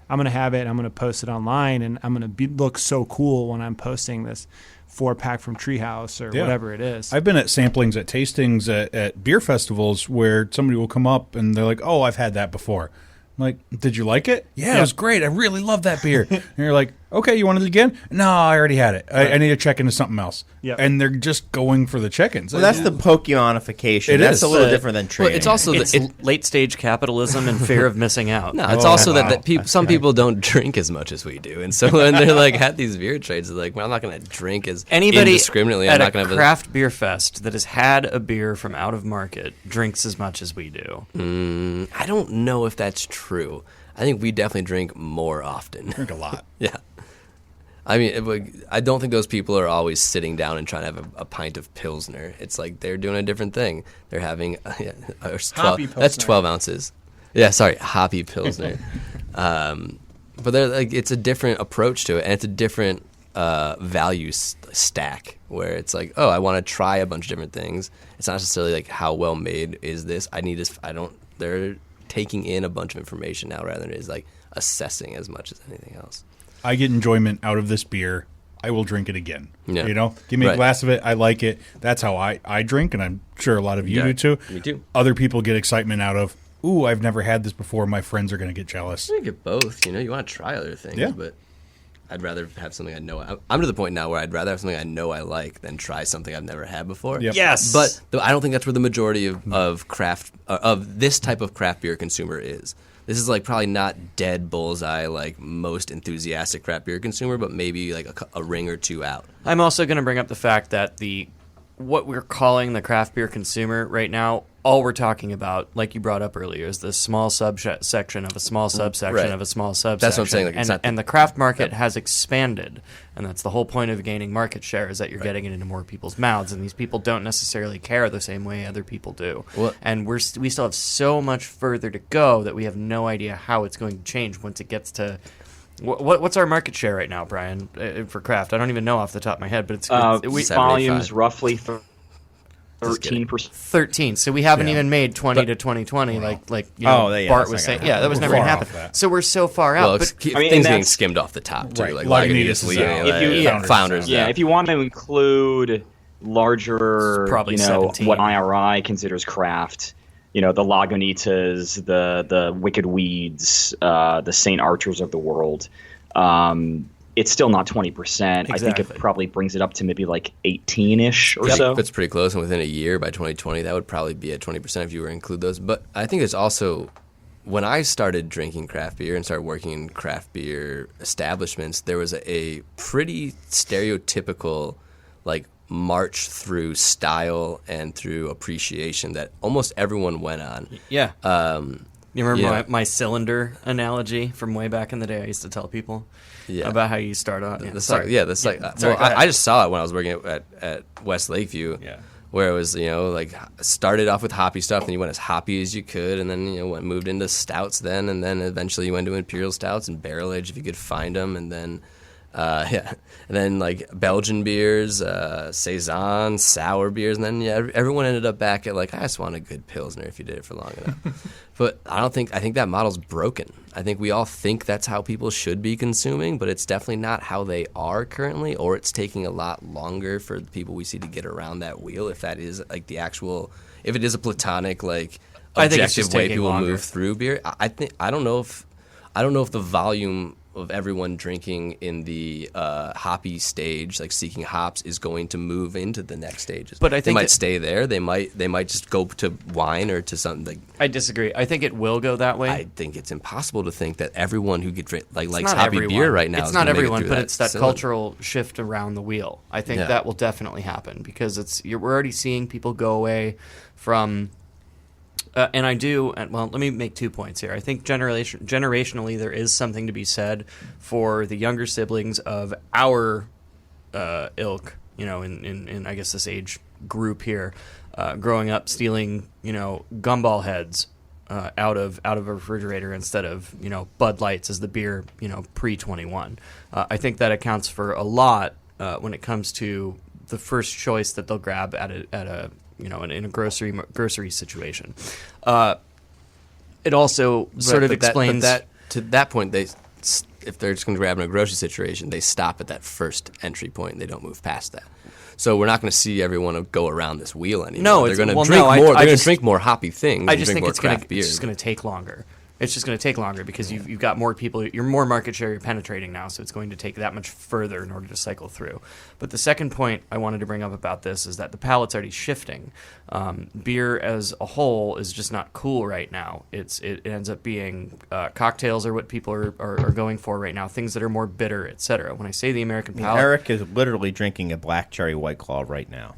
gonna have it. I'm gonna post it online, and I'm gonna look so cool when I'm posting this 4-pack from Treehouse or whatever it is. I've been at samplings, at tastings, at beer festivals where somebody will come up and they're like, "Oh, I've had that before." I'm like, "Did you like it?" Yeah, it was great. I really love that beer. And you're like, "Okay, you want it again?" No, I already had it. I need to check into something else. Yep. And they're just going for the check-ins. Well, that's the Pokemonification. That's is. a little different than trading. Well, it's also it's late stage capitalism and fear of missing out. No, it's also that some people don't drink as much as we do, and so when they're like at these beer trades, they're like, "Well, I'm not going to drink as Anybody indiscriminately. at I'm not a going to have craft beer fest that has had a beer from out of market drinks as much as we do. I don't know if that's true. I think we definitely drink more often. drink a lot. Yeah. I mean, I don't think those people are always sitting down and trying to have a pint of Pilsner. It's like they're doing a different thing. They're having that's 12 ounces. Yeah, sorry, hoppy Pilsner. But they're like, it's a different approach to it, and it's a different value stack where it's like, oh, I want to try a bunch of different things. It's not necessarily like how well made is this. I need this. They're taking in a bunch of information now rather than it is like assessing as much as anything else. I get enjoyment out of this beer. I will drink it again. Yeah. You know, give me a Right. glass of it. I like it. That's how I drink, and I'm sure a lot of you Yeah, do too. me too. Other people get excitement out of, ooh, I've never had this before. My friends are going to get jealous. You get both. You know, you want to try other things, Yeah. but I'd rather have something I know. I'm to the point now where I'd rather have something I know I like than try something I've never had before. Yep. Yes, But I don't think that's where the majority of craft of this type of craft beer consumer is. This is like probably not dead bullseye like most enthusiastic craft beer consumer, but maybe like a ring or two out. I'm also going to bring up the fact that what we're calling the craft beer consumer right now, all we're talking about, like you brought up earlier, is the small subsection of a small subsection Right. of a small subsection. That's what I'm saying, like, it's not and the craft market has expanded, and that's the whole point of gaining market share, is that you're getting it into more people's mouths, and these people don't necessarily care the same way other people do. Well- And we still have so much further to go that we have no idea how it's going to change once it gets to... What's our market share right now, Brian, for craft? I don't even know off the top of my head, but it's 75. Roughly 13%. 13. So we haven't Yeah. even made 20 to 2020, like Oh, yeah, Bart that's was not saying. gonna Yeah, that was happen. never going to We're far happen. off that. So we're so far out. Well, But I mean, things and getting that's- skimmed off the top too, Right. like Lagunitas Lagunitas, is League, out. like, If you- Founders. Yeah, if you want to include larger, It's probably 17. what IRI considers craft, the Lagunitas, the Wicked Weeds, the St. Archers of the world, it's still not 20%. I think it Exactly. probably brings it up to maybe like 18-ish or Yep, so. that's pretty close. And within a year, by 2020, that would probably be at 20% if you were to include those. But I think it's also, when I started drinking craft beer and started working in craft beer establishments, there was a pretty stereotypical, like, march through style and through appreciation that almost everyone went on. yeah. You remember yeah. my cylinder analogy from way back in the day? I used to tell people Yeah. about how you start out. The cycle. Sorry, go ahead. I just saw it when I was working at West Lakeview. Yeah. where it was, like started off with hoppy stuff, and you went as hoppy as you could, and then, moved into stouts then, and then eventually you went to imperial stouts and barrel aged if you could find them, and then, and then like Belgian beers, Saison, sour beers, and then, everyone ended up back at like, I just want a good Pilsner if you did it for long enough. But I think that model's broken. I think we all think that's how people should be consuming, but it's definitely not how they are currently, or it's taking a lot longer for the people we see to get around that wheel, if that is like if it is a platonic, like, objective way people move through beer. I don't know if the volume of everyone drinking in the hoppy stage, like seeking hops, is going to move into the next stages. But I think they might stay there. They might just go to wine or to something. Like, I disagree. I think it will go that way. I think it's impossible to think that everyone who likes hoppy beer right now. It's not everyone, but it's that cultural shift around the wheel. I think that will definitely happen because we're already seeing people go away from. Let me make 2 points here. I think generationally there is something to be said for the younger siblings of our ilk, in I guess this age group here, growing up stealing, gumball heads out of a refrigerator instead of, Bud Lights as the beer, pre-21. I think that accounts for a lot when it comes to the first choice that they'll grab at a in a grocery situation. It also sort of explains that to that point. If they're just going to grab in a grocery situation, they stop at that first entry point and they don't move past that. So we're not going to see everyone go around this wheel anymore. No, they're going to drink more. They're going to drink more hoppy things. I just think it's just going to take longer. It's just going to take longer because you've got more people, you're more market share you're penetrating now, so it's going to take that much further in order to cycle through. But the second point I wanted to bring up about this is that the palate's already shifting. Beer as a whole is just not cool right now. It ends up being cocktails are what people are going for right now, things that are more bitter, etc. When I say the American palate... Eric is literally drinking a black cherry White Claw right now.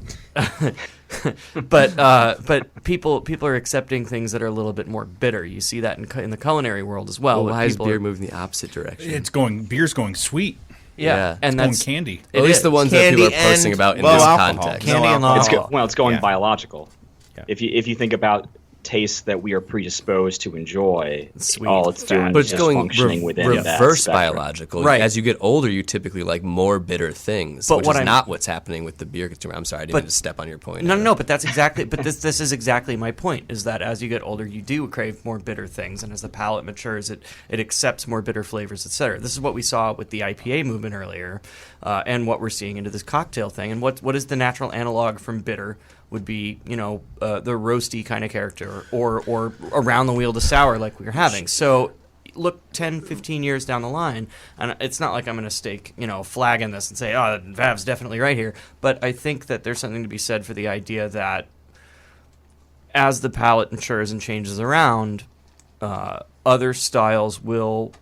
But people are accepting things that are a little bit more bitter. You see that in the culinary world as well. Well, why is beer moving the opposite direction? Beer's going sweet. Yeah. And that's going candy. At least the ones that people are posting about in this context. Candy and alcohol. It's going biological. Yeah. If you think about tastes that we are predisposed to enjoy, all it's doing but is it's going functioning within reverse that biological. Right. As you get older, you typically like more bitter things, which is not what's happening with the beer consumer. I'm sorry, I didn't mean to step on your point. No, but that's exactly. But this is exactly my point. Is that as you get older, you do crave more bitter things, and as the palate matures, it accepts more bitter flavors, etc. This is what we saw with the IPA movement earlier, and what we're seeing into this cocktail thing. And what is the natural analog from bitter? Would be, the roasty kind of character or around the wheel to sour like we were having. So look 10, 15 years down the line, and it's not like I'm going to stake, flag in this and say, oh, Vav's definitely right here. But I think that there's something to be said for the idea that as the palate matures and changes around, other styles will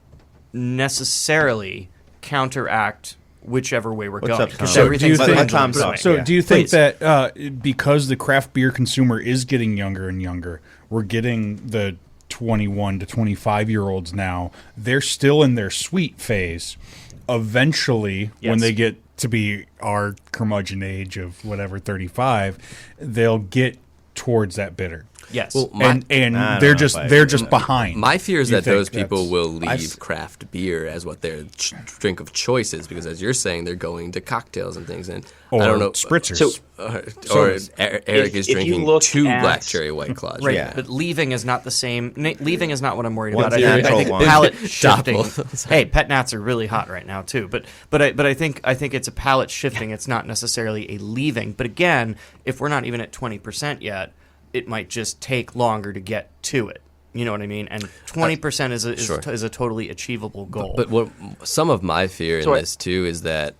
necessarily counteract whichever way we're going. So do you think that because the craft beer consumer is getting younger and younger, we're getting the 21 to 25-year-olds now, they're still in their sweet phase. Eventually, when they get to be our curmudgeon age of whatever, 35, they'll get towards that bitter. Yes, well, they're just behind. My fear is that those people will leave craft beer as what their drink of choice is, because as you're saying, they're going to cocktails and things, and or I don't know spritzers. Eric is drinking two black cherry White Claws. Right, yeah. But leaving is not the same. Leaving is not what I'm worried about. I think palate shifting. Hey, pet nats are really hot right now too. But I think it's a palate shifting. It's not necessarily a leaving. But again, if we're not even at 20% yet, it might just take longer to get to it. You know what I mean? And 20% is a totally achievable goal. But what some of my fear in this too is that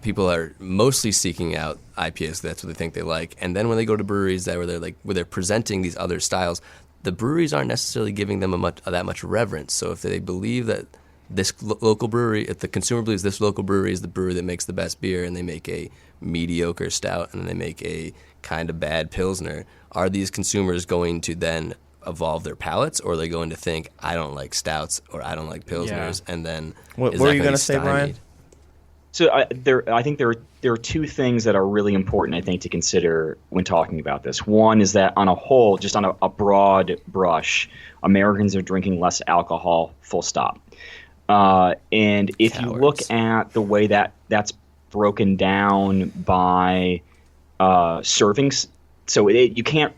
people are mostly seeking out IPAs. That's what they think they like, and then when they go to breweries where they're presenting these other styles, the breweries aren't necessarily giving them that much reverence. So if they believe that this local brewery, if the consumer believes this local brewery is the brewery that makes the best beer, and they make a mediocre stout and they make a kind of bad pilsner, are these consumers going to then evolve their palates, or are they going to think, I don't like stouts or I don't like pilsners, and then what were you going to say, Bryan? So I think there are two things that are really important, I think, to consider when talking about this. One is that on a whole, just on a broad brush, Americans are drinking less alcohol, full stop. And if you look at the way that's broken down by servings, so you can't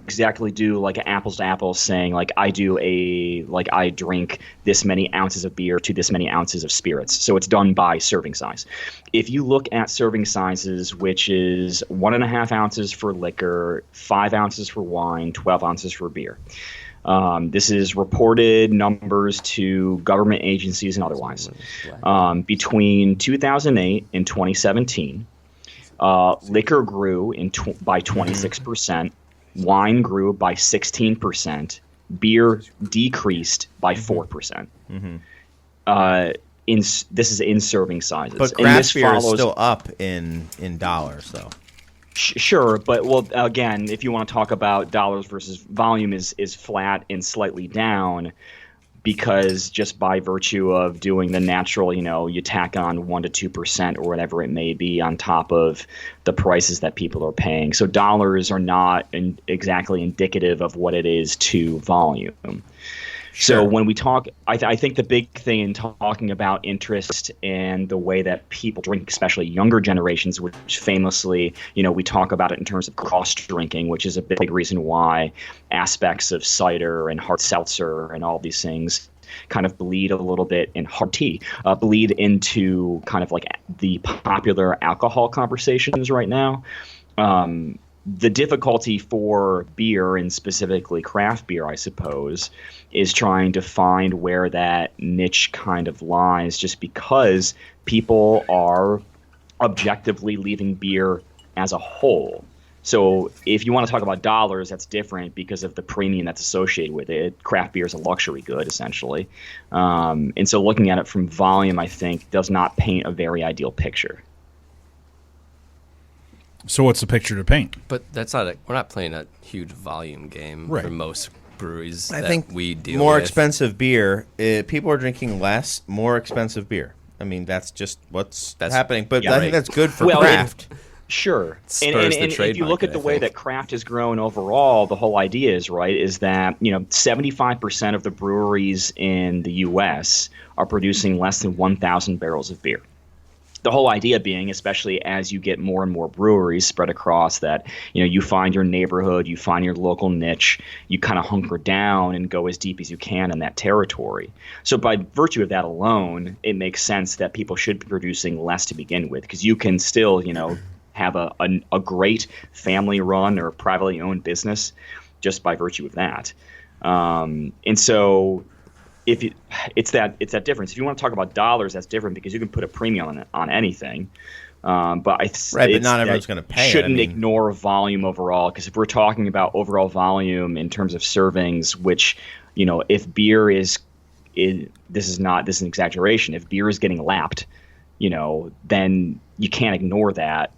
exactly do like an apples to apples saying like I drink this many ounces of beer to this many ounces of spirits. So it's done by serving size. If you look at serving sizes, which is 1.5 ounces for liquor, 5 ounces for wine, 12 ounces for beer. This is reported numbers to government agencies and otherwise. Between 2008 and 2017, liquor grew by 26%. Wine grew by 16%. Beer decreased by 4%. This is in serving sizes. But craft beer is still up in dollars, though. Sure, but again, if you want to talk about dollars versus volume, is flat and slightly down. Because just by virtue of doing the natural, you tack on 1% to 2% or whatever it may be on top of the prices that people are paying. So dollars are not exactly indicative of what it is to volume. Sure. So when we talk, I think the big thing in talking about interest and the way that people drink, especially younger generations, which famously, we talk about it in terms of cross drinking, which is a big reason why aspects of cider and hard seltzer and all these things kind of bleed a little bit in hard tea, bleed into kind of like the popular alcohol conversations right now. The difficulty for beer, and specifically craft beer, I suppose, is trying to find where that niche kind of lies, just because people are objectively leaving beer as a whole. So if you want to talk about dollars, that's different because of the premium that's associated with it. Craft beer is a luxury good, essentially. And so looking at it from volume, I think, does not paint a very ideal picture. So what's the picture to paint? But we're not playing a huge volume game for most breweries. I think we deal more with. Expensive beer. People are drinking less, more expensive beer. I mean, that's just what's happening. But I think that's good for craft. Sure. And if you look at the way that craft has grown overall, the whole idea is that 75% of the breweries in the U.S. are producing less than 1,000 barrels of beer. The whole idea being, especially as you get more and more breweries spread across that, you find your neighborhood, you find your local niche, you kind of hunker down and go as deep as you can in that territory. So by virtue of that alone, it makes sense that people should be producing less to begin with, because you can still, have a great family-run or privately owned business just by virtue of that. And so it's that difference. If you want to talk about dollars, that's different because you can put a premium on anything. But not everyone's going to pay. Shouldn't ignore volume overall, because if we're talking about overall volume in terms of servings, which if beer this is an exaggeration. If beer is getting lapped, then you can't ignore that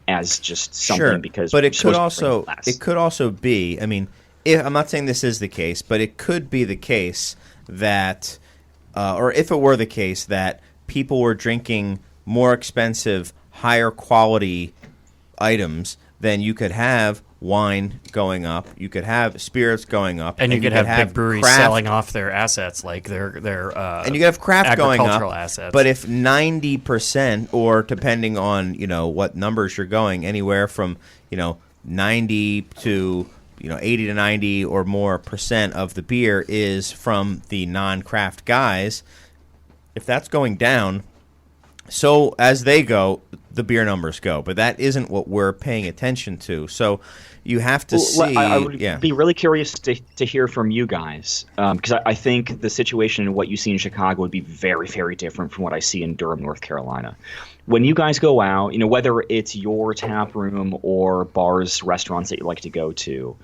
as just something because. But it could also be. I mean, I'm not saying this is the case, but it could be the case that, or if it were the case that people were drinking more expensive, higher quality items, then you could have wine going up, you could have spirits going up, and you could have big breweries selling off their assets, like their and you could have craft going up. Assets. But if 90%, or depending on what numbers you're going, anywhere from 90 to 80 to 90 or more % of the beer is from the non-craft guys, if that's going down, so as they go, the beer numbers go. But that isn't what we're paying attention to. So you have to see. I would be really curious to hear from you guys, because I think the situation and what you see in Chicago would be very, very different from what I see in Durham, North Carolina. When you guys go out, whether it's your tap room or bars, restaurants that you like to go to,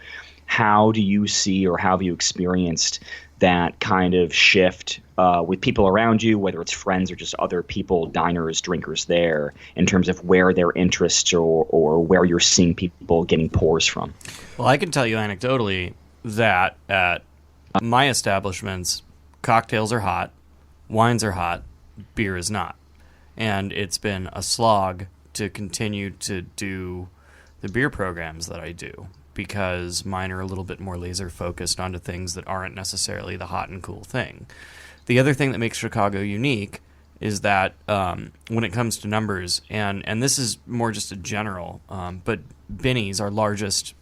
how do you see or how have you experienced that kind of shift with people around you, whether it's friends or just other people, diners, drinkers there, in terms of where their interests or where you're seeing people getting pours from? Well, I can tell you anecdotally that at my establishments, cocktails are hot, wines are hot, beer is not. and it's been a slog to continue to do the beer programs that I do, because mine are a little bit more laser focused onto things that aren't necessarily the hot and cool thing. The other thing that makes Chicago unique is that when it comes to numbers, and this is more just a general, but Binny's, our largest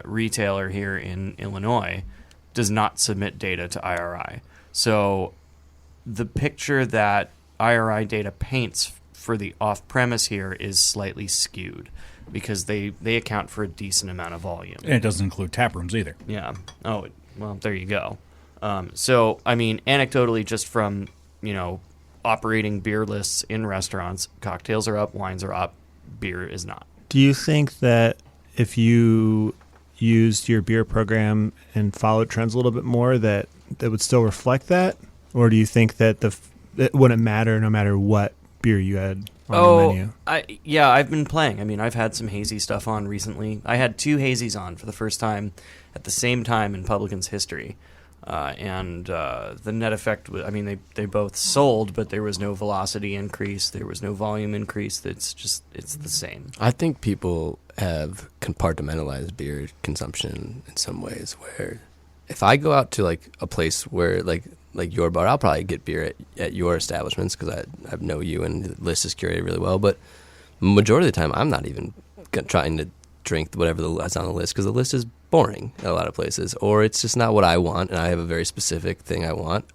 retailer here in Illinois, does not submit data to IRI. So the picture that IRI data paints for the off-premise here is slightly skewed, because they account for a decent amount of volume. And it doesn't include tap rooms either. Yeah. Oh, well, there you go. So, I mean, anecdotally, just from, operating beer lists in restaurants, cocktails are up, wines are up, beer is not. Do you think that if you used your beer program and followed trends a little bit more, that would still reflect that? Or do you think that it wouldn't matter no matter what beer you had on the menu? I've been playing. I mean, I've had some hazy stuff on recently. I had 2 hazies on for the first time at the same time in Publican's history. And the net effect, they both sold, but there was no velocity increase. There was no volume increase. It's the same. I think people have compartmentalized beer consumption in some ways, where if I go out to like a place where like your bar, I'll probably get beer at your establishments because I know you and the list is curated really well. But majority of the time, I'm not even trying to drink whatever that's on the list, because the list is boring at a lot of places, or it's just not what I want, and I have a very specific thing I want.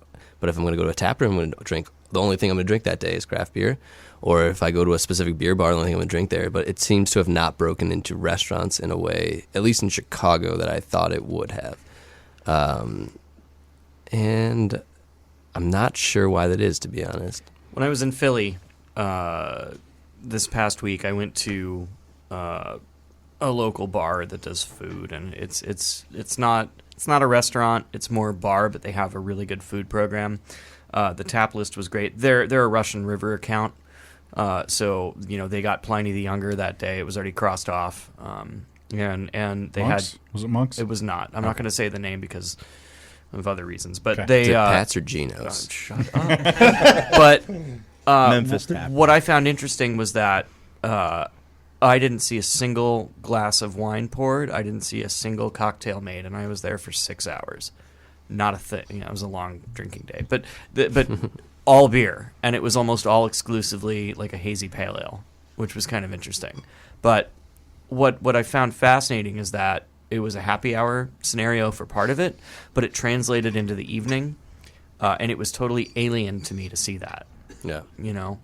But if I'm going to go to a tap room, I'm going to drink, the only thing I'm going to drink that day is craft beer. Or if I go to a specific beer bar, the only thing I'm going to drink there. But it seems to have not broken into restaurants in a way, at least in Chicago, that I thought it would have. And I'm not sure why that is, to be honest. When I was in Philly this past week, I went to a local bar that does food, and it's not a restaurant, it's more a bar, but they have a really good food program. The tap list was great. They're a Russian River account, so they got Pliny the Younger that day. It was already crossed off, and they Monks? Was it Monks? It was not. I'm not going to say the name because of other reasons, but Okay. they Is it Pat's or Geno's? shut up. But Memphis Tap. what I found interesting was that I didn't see a single glass of wine poured. I didn't see a single cocktail made, and I was there for 6 hours. Not a thing. It was a long drinking day, but all beer, and it was almost all exclusively like a hazy pale ale, which was kind of interesting. But what I found fascinating is that it was a happy hour scenario for part of it, but it translated into the evening, and it was totally alien to me to see that. Yeah.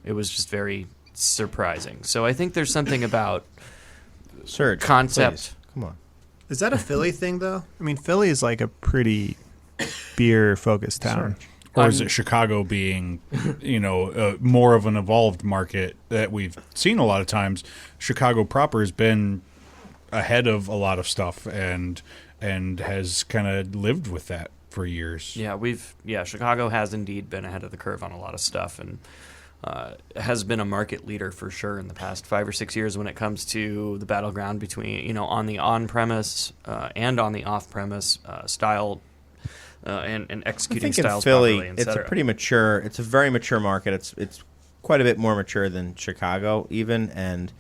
It was just very surprising. So I think there's something about Serge, concept. please. Come on. Is that a Philly thing, though? I mean, Philly is like a pretty beer-focused town. Or is it Chicago being, more of an evolved market that we've seen a lot of times? Chicago proper has been ahead of a lot of stuff and has kind of lived with that for years. Yeah, Chicago has indeed been ahead of the curve on a lot of stuff, and has been a market leader for sure in the past 5 or 6 years when it comes to the battleground between, on the on-premise and on the off-premise style and executing I think styles in Philly, properly, et it's a cetera. pretty mature. It's a very mature market. It's quite a bit more mature than Chicago, even. And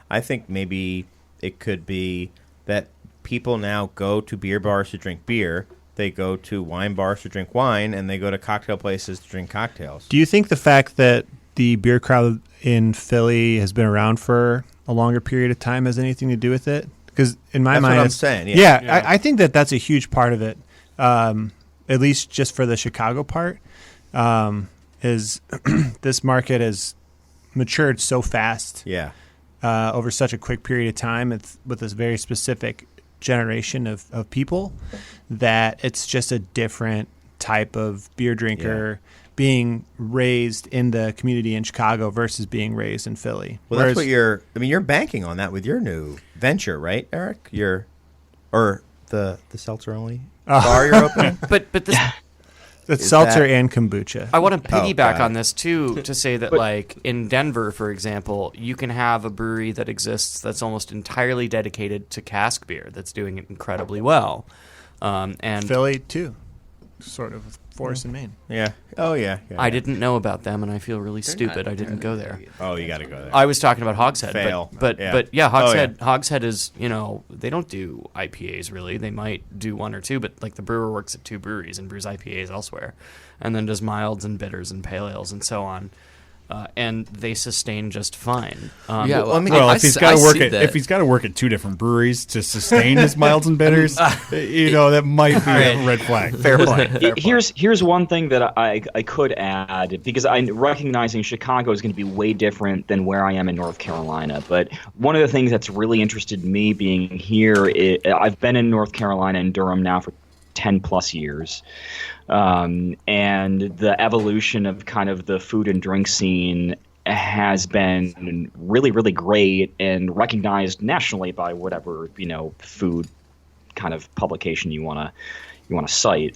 I think maybe it could be that people now go to beer bars to drink beer. They go to wine bars to drink wine, and they go to cocktail places to drink cocktails. Do you think the fact that the beer crowd in Philly has been around for a longer period of time has anything to do with it? Because in my That's mind, what I'm it's- saying. Yeah, I think that's a huge part of it. At least just for the Chicago part, is this market has matured so fast. Yeah. Over such a quick period of time, it's with this very specific generation of people, that it's just a different type of beer drinker being raised in the community in Chicago versus being raised in Philly. Well, that's what you're banking on that with your new venture, right, Eric? Or the seltzer only bar you're opening? But this, It's seltzer and kombucha. I want to piggyback God. on this too to say that, like in Denver, for example, you can have a brewery that exists that's almost entirely dedicated to cask beer that's doing it incredibly well. And Philly too. sort of forest in Maine. Yeah. Oh, yeah. I didn't know about them, and I feel really stupid. I didn't go there. Oh, you got to go there. I was talking about Hogshead. Fail. But Yeah. Hogshead, Oh, Hogshead is, they don't do IPAs really. They might do one or two, but like the brewer works at 2 breweries and brews IPAs elsewhere, and then does milds and bitters and pale ales and so on. And they sustain just fine. If he's got to work at 2 different breweries to sustain his milds and bitters, that might be a red flag. Fair point. Here's one thing that I could add, because I'm recognizing Chicago is going to be way different than where I am in North Carolina. But one of the things that's really interested me being here, I've been in North Carolina and Durham now for 10 plus years. And the evolution of kind of the food and drink scene has been really, really great and recognized nationally by whatever, food kind of publication you want to cite.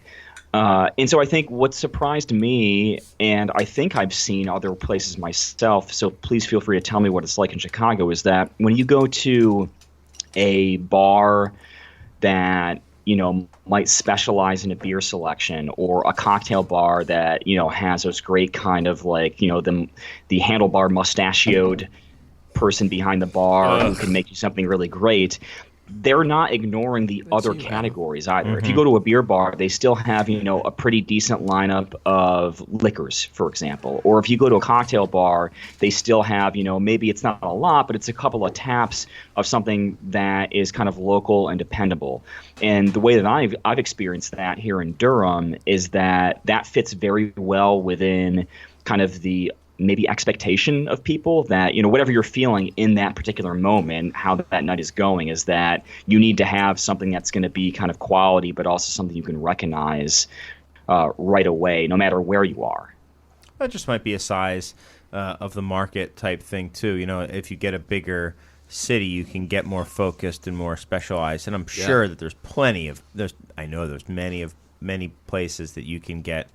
And so I think what surprised me, and I think I've seen other places myself, so please feel free to tell me what it's like in Chicago, is that when you go to a bar that might specialize in a beer selection, or a cocktail bar that, has those great kind of like, the handlebar mustachioed person behind the bar who can make you something really great. They're not ignoring the other categories either. Mm-hmm. If you go to a beer bar, they still have, a pretty decent lineup of liquors, for example. Or if you go to a cocktail bar, they still have, maybe it's not a lot, but it's a couple of taps of something that is kind of local and dependable. And the way that I've experienced that here in Durham is that fits very well within kind of the maybe expectation of people that, whatever you're feeling in that particular moment, how that night is going, is that you need to have something that's going to be kind of quality, but also something you can recognize right away, no matter where you are. That just might be a size of the market type thing, too. If you get a bigger city, you can get more focused and more specialized. And I'm sure that there's many places that you can get,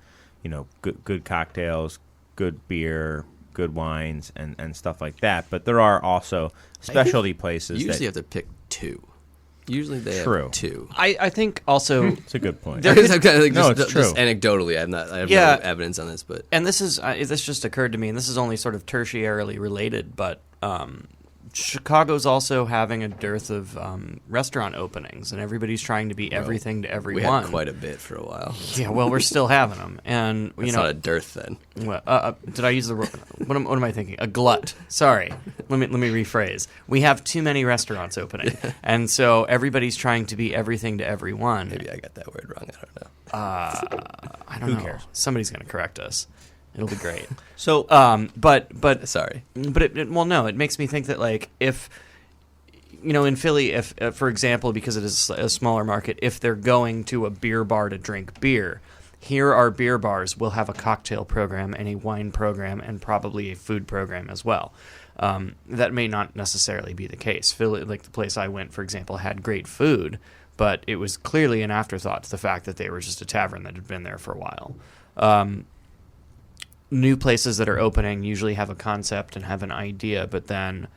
good cocktails, good beer, good wines, and stuff like that. But there are also specialty places. You usually have to pick 2. Usually they have 2. I think also it's a good point. It's true. Just Anecdotally, I have no evidence on this, but and this just occurred to me, and this is only sort of tertiarily related, but Chicago's also having a dearth of restaurant openings, and everybody's trying to be everything to everyone. We had quite a bit for a while. Yeah, well, we're still having them, and it's not a dearth then. Well, did I use the what am I thinking? A glut. Sorry. Let me rephrase. We have too many restaurants opening, and so everybody's trying to be everything to everyone. Maybe I got that word wrong. I don't know. I don't know. Who cares? Somebody's going to correct us. It'll be great. So, but sorry. But it makes me think that, like, if, in Philly, if, for example, because it is a smaller market, if they're going to a beer bar to drink beer, here are beer bars will have a cocktail program and a wine program and probably a food program as well. That may not necessarily be the case. Philly, like the place I went, for example, had great food, but it was clearly an afterthought to the fact that they were just a tavern that had been there for a while. New places that are opening usually have a concept and have an idea, but then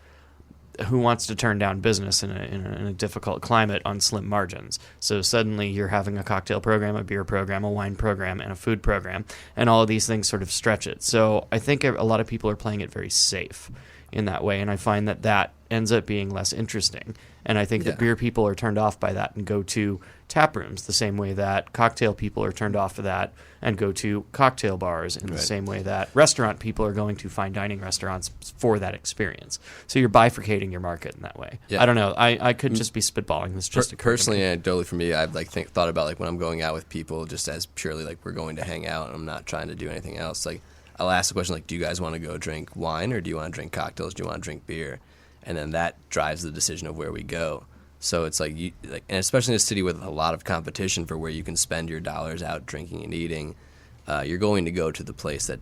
who wants to turn down business in a difficult climate on slim margins? So suddenly you're having a cocktail program, a beer program, a wine program, and a food program, and all of these things sort of stretch it. So I think a lot of people are playing it very safe in that way, and I find that ends up being less interesting. And I think that beer people are turned off by that and go to tap rooms the same way that cocktail people are turned off of that and go to cocktail bars in the same way that restaurant people are going to fine dining restaurants for that experience. So you're bifurcating your market in that way. Yeah. I don't know. I could just be spitballing this. Just personally, anecdotally for me, I've thought about like when I'm going out with people just as purely like we're going to hang out and I'm not trying to do anything else. Like I'll ask the question like, do you guys want to go drink wine or do you want to drink cocktails? Do you want to drink beer? And then that drives the decision of where we go. So it's like, and especially in a city with a lot of competition for where you can spend your dollars out drinking and eating, you're going to go to the place that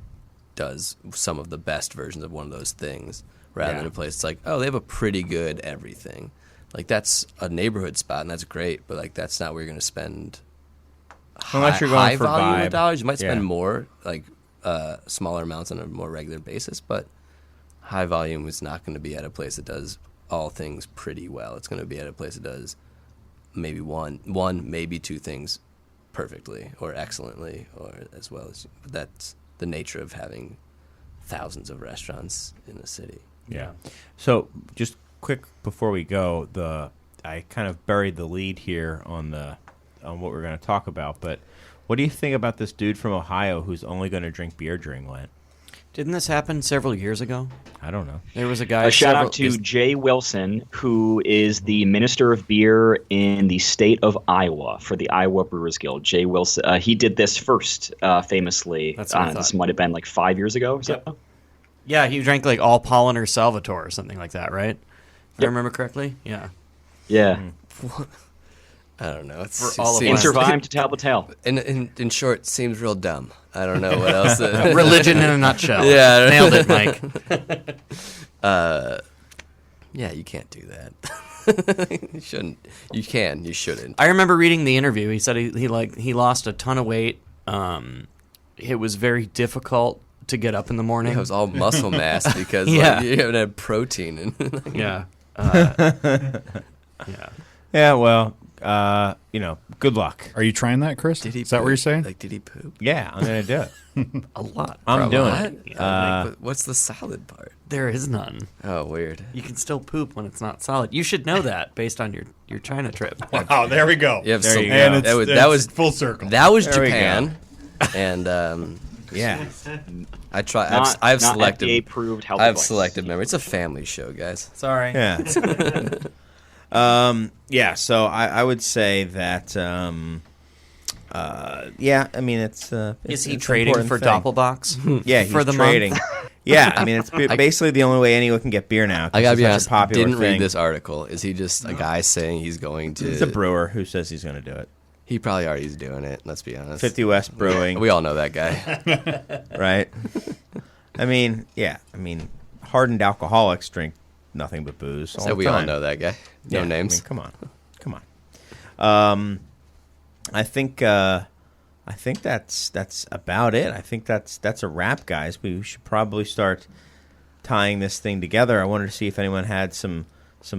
does some of the best versions of one of those things, rather than a place that's like, oh, they have a pretty good everything. Like that's a neighborhood spot and that's great, but like that's not where you're going to spend unless you're going high for volume vibe. of dollars. You might spend more, like smaller amounts on a more regular basis, but high volume is not going to be at a place that does all things pretty well. It's going to be at a place that does maybe one, maybe 2 things perfectly or excellently or as well as that's the nature of having thousands of restaurants in the city. Yeah. So just quick before we go, I kind of buried the lead here on what we're going to talk about, but what do you think about this dude from Ohio who's only going to drink beer during Lent? Didn't this happen several years ago? I don't know. There was a guy. A shout out to Jay Wilson, who is the Minister of Beer in the state of Iowa for the Iowa Brewers Guild. Jay Wilson, he did this first, famously. That's what I thought. This might have been like 5 years ago. So. Yeah, he drank like all Pollen or Salvatore or something like that, right? If I remember correctly. Yeah. Yeah. I don't know. It's For all of seems- And survived to tell the tale. In short, seems real dumb. I don't know what else. Religion in a nutshell. Yeah. Nailed it, Mike. Yeah, you can't do that. You shouldn't. You can. You shouldn't. I remember reading the interview. He said he lost a ton of weight. It was very difficult to get up in the morning. It was all muscle mass because Yeah. you haven't had protein. And Yeah. Yeah. Yeah, well, good luck. Are you trying that, Chris? did he? Is that what you're saying? Like, did he poop? Yeah, I'm going to do it. A lot. I'm doing What? it. But what's the solid part? There is none. Oh, weird. You can still poop when it's not solid. You should know that based on your China trip. Oh, there we go. You have There some, you go. And that was full circle. that was There we Japan, and Yeah. I try. Not, I've not selective. FDA-approved healthy I've device. selective memory. It's a family show, guys. Sorry. Yeah. Yeah, so I would say that, I mean, it's Is he it's an trading important for thing. Doppelbox? Yeah, he's for the trading. month? Yeah, I mean, it's basically the only way anyone can get beer now. 'cause I gotta it's be such honest. a popular Didn't thing. read this article. Is he just a guy saying he's going to? He's a brewer who says he's going to do it. He probably already is doing it. Let's be honest. 50 West Brewing, We all know that guy. right? I mean, hardened alcoholics drink nothing but booze all So the we all time. know that guy. No Yeah, names. I mean, come on. I think that's about it. I think that's a wrap, guys. We should probably start tying this thing together. I wanted to see if anyone had some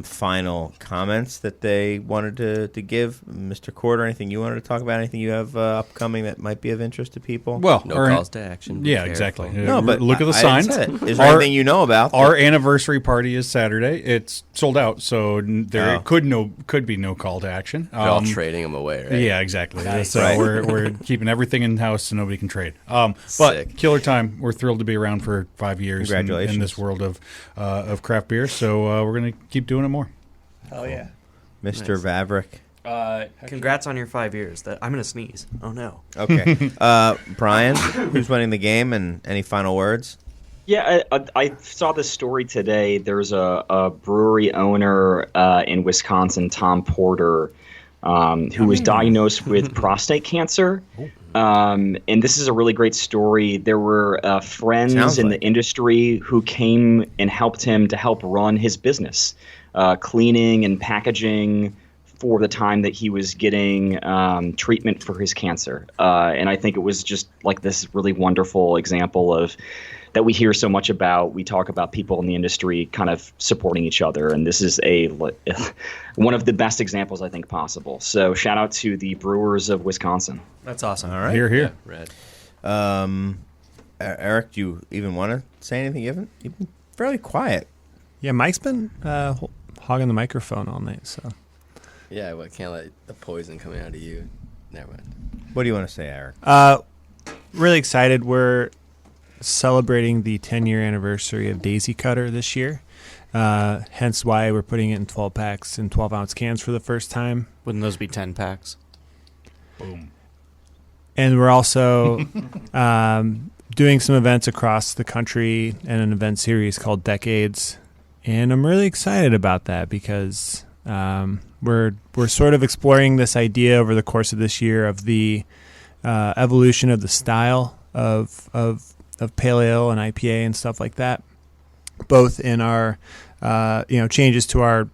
final comments that they wanted to give. Mr. Korder, anything you wanted to talk about? Anything you have upcoming that might be of interest to people? Well, No our- calls to action. Be Yeah, careful. exactly. no, but look at the I signs. didn't say it. Is there Our- anything you know about? Our anniversary party is Saturday. It's sold out, so there Oh. could be no call to action. They're all trading them away, right? Yeah, exactly. So Right. we're keeping everything in house so nobody can trade. But Sick. killer time. We're thrilled to be around for 5 years. Congratulations. in this world of craft beer. So we're gonna keep doing it more. Oh yeah. Mr. Nice. Vavrick. Congrats on your 5 years. I'm gonna sneeze. Oh no. Okay. Brian, who's winning the game, and any final words? Yeah, I saw this story today. There's a brewery owner in Wisconsin, Tom Porter, who was diagnosed with prostate cancer. And this is a really great story. There were friends Sounds in like the industry who came and helped him to help run his business, cleaning and packaging for the time that he was getting treatment for his cancer. And I think it was just like this really wonderful example of that we hear so much about. We talk about people in the industry kind of supporting each other, and this is one of the best examples I think possible. So shout out to the Brewers of Wisconsin. That's awesome. All right. Here. Red. Eric, do you even want to say anything? You've been fairly quiet. Yeah, Mike's been hogging the microphone all night, so. Yeah, well, I can't let the poison come out of you. Never mind. What do you want to say, Eric? Really excited. We're celebrating the 10-year anniversary of Daisy Cutter this year. Hence why we're putting it in 12 packs and 12-ounce cans for the first time. Wouldn't those be 10 packs? Boom. And we're also doing some events across the country and an event series called Decades. And I'm really excited about that because we're sort of exploring this idea over the course of this year of the evolution of the style of pale ale and IPA and stuff like that, both in our changes to our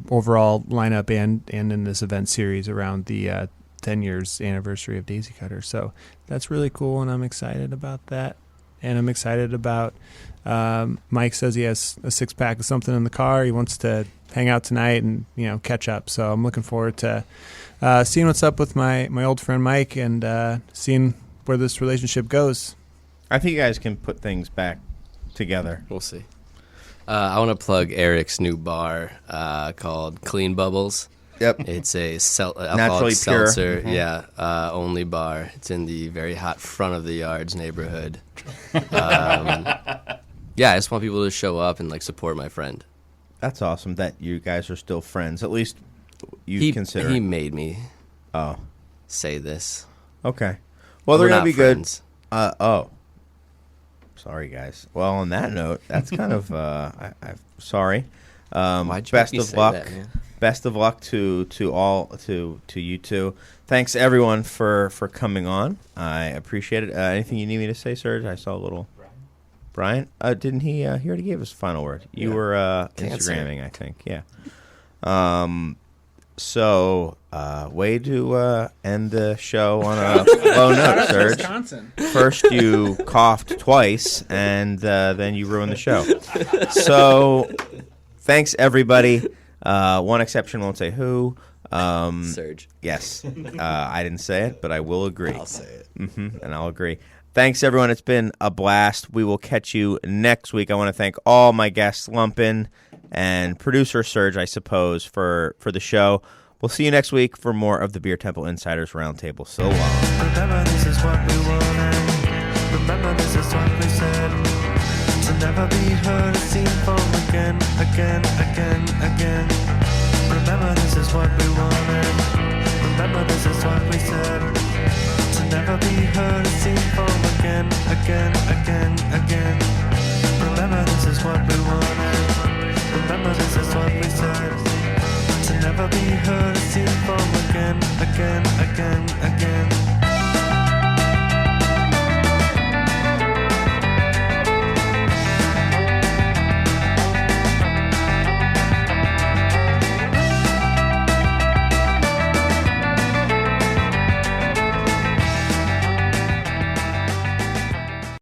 overall lineup and in this event series around the 10 years anniversary of Daisy Cutter. So that's really cool, and I'm excited about that. And I'm excited about Mike says he has a 6-pack of something in the car. He wants to hang out tonight and catch up. So I'm looking forward to seeing what's up with my old friend Mike and seeing where this relationship goes. I think you guys can put things back together. We'll see. I want to plug Eric's new bar called Clean Bubbles. Yep. It's a Naturally alcoholic pure. seltzer, only bar. It's in the very hot front of the yards neighborhood. I just want people to show up and support my friend. That's awesome that you guys are still friends. At least you consider. He made me. Oh. Say this. Okay. Well, they're We're gonna not be friends. good. Sorry, guys. Well, on that note, that's kind of. I'm sorry. Why'd you best make me of say luck. that, man? Best of luck to you two. Thanks everyone for coming on. I appreciate it. Anything you need me to say, Serge? I saw a little. Bryan? Didn't he? He already gave his final word. You were Instagramming, I think. Yeah. So, way to end the show on a low note, Serge. Wisconsin. First you coughed twice, and then you ruined the show. So, thanks, everybody. One exception, won't say who. Serge. Yes. I didn't say it, but I will agree. I'll say it. And I'll agree. Thanks, everyone. It's been a blast. We will catch you next week. I want to thank all my guests, Lumpin, and producer Serge, I suppose, for the show. We'll see you next week for more of the Beer Temple Insiders Roundtable. So long. Remember, this is what we wanted. Remember, this is what we said. To never be heard or seen from again. Remember, this is what we wanted. Remember, this is what we said. To never be heard or seen from again. Remember, this is what we wanted. Remember, this is what we said. To never be heard or seen from again.